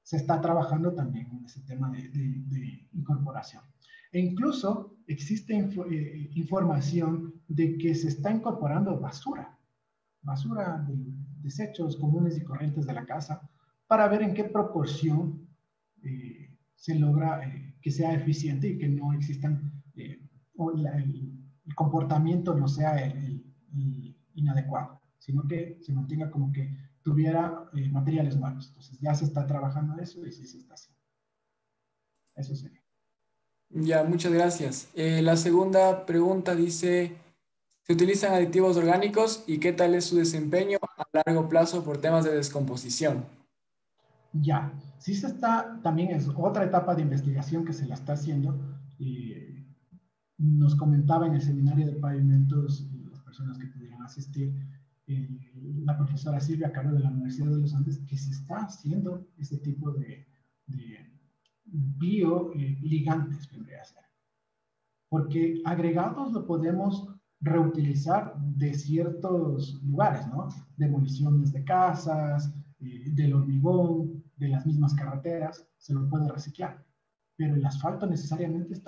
Se está trabajando también en ese tema de incorporación. E incluso existe información de que se está incorporando basura de desechos comunes y corrientes de la casa, para ver en qué proporción se logra que sea eficiente y que no existan, o el comportamiento no sea el inadecuado, sino que se mantenga como que tuviera materiales nuevos. Entonces ya se está trabajando eso y sí se está haciendo. Eso sería. Ya, muchas gracias. La segunda pregunta dice, ¿se utilizan aditivos orgánicos y qué tal es su desempeño a largo plazo por temas de descomposición? Ya, sí se está, también es otra etapa de investigación que se la está haciendo. Nos comentaba en el seminario de pavimentos, las personas que pudieron asistir, la profesora Silvia Caro de la Universidad de los Andes, que se está haciendo este tipo de bioligantes, vendría a ser. Porque agregados lo podemos reutilizar de ciertos lugares, ¿no? Demoliciones de casas, del hormigón, de las mismas carreteras, se lo puede reciclar. Pero el asfalto necesariamente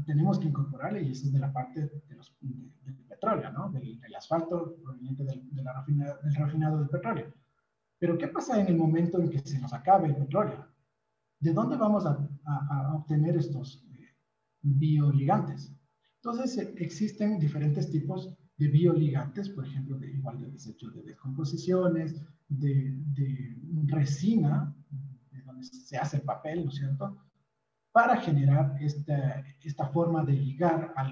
tenemos que incorporarle, y eso es de la parte del petróleo, ¿no? Del asfalto proveniente del refinado del petróleo. Pero ¿qué pasa en el momento en que se nos acabe el petróleo? ¿De dónde vamos a obtener estos bioligantes? Entonces, existen diferentes tipos de bioligantes, por ejemplo, igual de desechos de descomposiciones, de resina, de donde se hace el papel, ¿no es cierto?, para generar esta forma de ligar a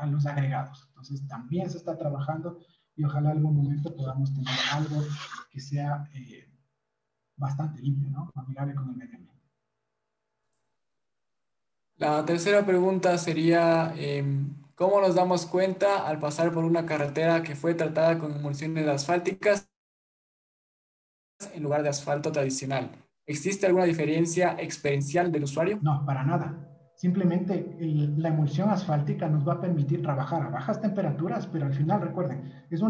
los agregados. Entonces, también se está trabajando y ojalá en algún momento podamos tener algo que sea bastante limpio, ¿no? Amigable con el medio ambiente. La tercera pregunta sería, ¿cómo nos damos cuenta al pasar por una carretera que fue tratada con emulsiones asfálticas en lugar de asfalto tradicional? ¿Existe alguna diferencia experiencial del usuario? No, para nada. Simplemente la emulsión asfáltica nos va a permitir trabajar a bajas temperaturas, pero al final, recuerden, no es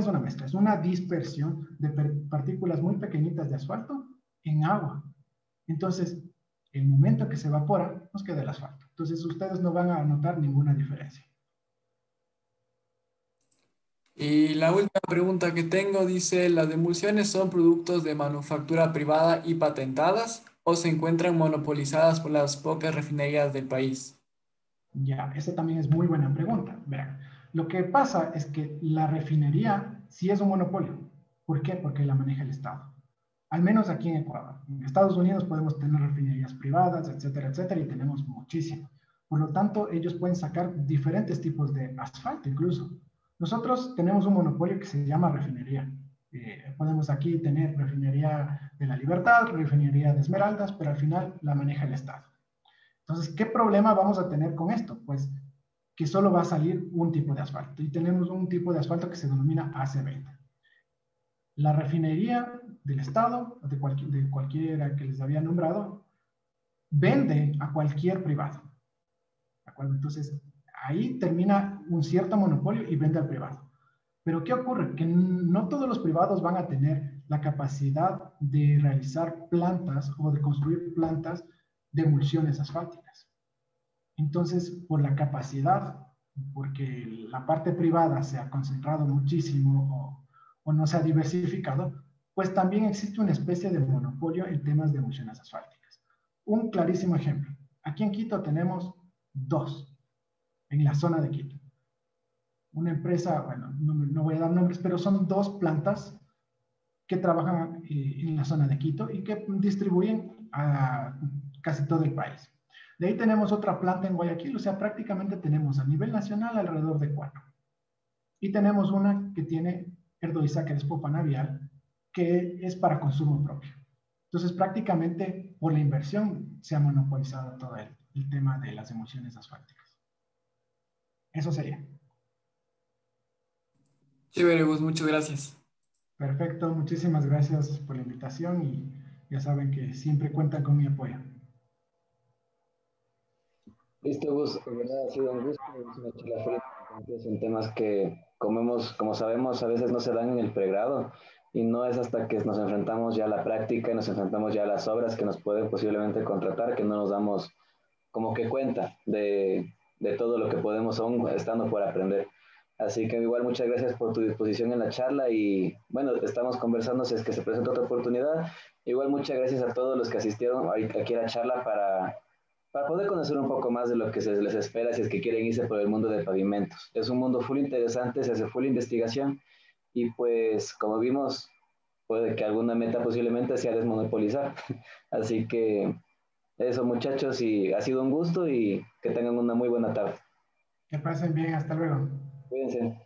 una mezcla, es una dispersión de partículas muy pequeñitas de asfalto en agua. Entonces, el momento que se evapora, nos queda el asfalto. Entonces, ustedes no van a notar ninguna diferencia. Y la última pregunta que tengo dice, ¿las emulsiones son productos de manufactura privada y patentadas o se encuentran monopolizadas por las pocas refinerías del país? Ya, esa también es muy buena pregunta. Verán, lo que pasa es que la refinería sí es un monopolio. ¿Por qué? Porque la maneja el Estado. Al menos aquí en Ecuador. En Estados Unidos podemos tener refinerías privadas, etcétera, etcétera, y tenemos muchísimo. Por lo tanto, ellos pueden sacar diferentes tipos de asfalto incluso. Nosotros tenemos un monopolio que se llama refinería. Podemos aquí tener refinería de la Libertad, refinería de Esmeraldas, pero al final la maneja el Estado. Entonces, ¿qué problema vamos a tener con esto? Pues que solo va a salir un tipo de asfalto y tenemos un tipo de asfalto que se denomina AC20. La refinería del Estado, de cualquiera que les había nombrado, vende a cualquier privado. ¿De acuerdo? Entonces, ahí termina un cierto monopolio y vende al privado. Pero ¿qué ocurre? Que no todos los privados van a tener la capacidad de realizar plantas o de construir plantas de emulsiones asfálticas. Entonces, por la capacidad, porque la parte privada se ha concentrado muchísimo o no se ha diversificado, pues también existe una especie de monopolio en temas de emulsiones asfálticas. Un clarísimo ejemplo. Aquí en Quito tenemos dos, en la zona de Quito. Una empresa, bueno, no voy a dar nombres, pero son dos plantas que trabajan en la zona de Quito y que distribuyen a casi todo el país. De ahí tenemos otra planta en Guayaquil, o sea, prácticamente tenemos a nivel nacional alrededor de 4. Y tenemos una que tiene Erdoiza, que es Popanavial, que es para consumo propio. Entonces, prácticamente por la inversión se ha monopolizado todo el tema de las emulsiones asfálticas. Eso sería. Chévere, Gus, muchas gracias. Perfecto, muchísimas gracias por la invitación y ya saben que siempre cuentan con mi apoyo. Listo, Gus, de verdad ha sido un gusto, es una charla fría, son temas que, como sabemos, a veces no se dan en el pregrado y no es hasta que nos enfrentamos ya a la práctica y nos enfrentamos ya a las obras que nos pueden posiblemente contratar que no nos damos como que cuenta de todo lo que podemos aún estando por aprender. Así que igual muchas gracias por tu disposición en la charla y bueno, estamos conversando si es que se presenta otra oportunidad. Igual muchas gracias a todos los que asistieron aquí a la charla para poder conocer un poco más de lo que se les espera si es que quieren irse por el mundo de pavimentos. Es un mundo full interesante, se hace full investigación y pues como vimos, puede que alguna meta posiblemente sea desmonopolizar. Así que eso muchachos y ha sido un gusto y que tengan una muy buena tarde. Que pasen bien, hasta luego. Cuídense.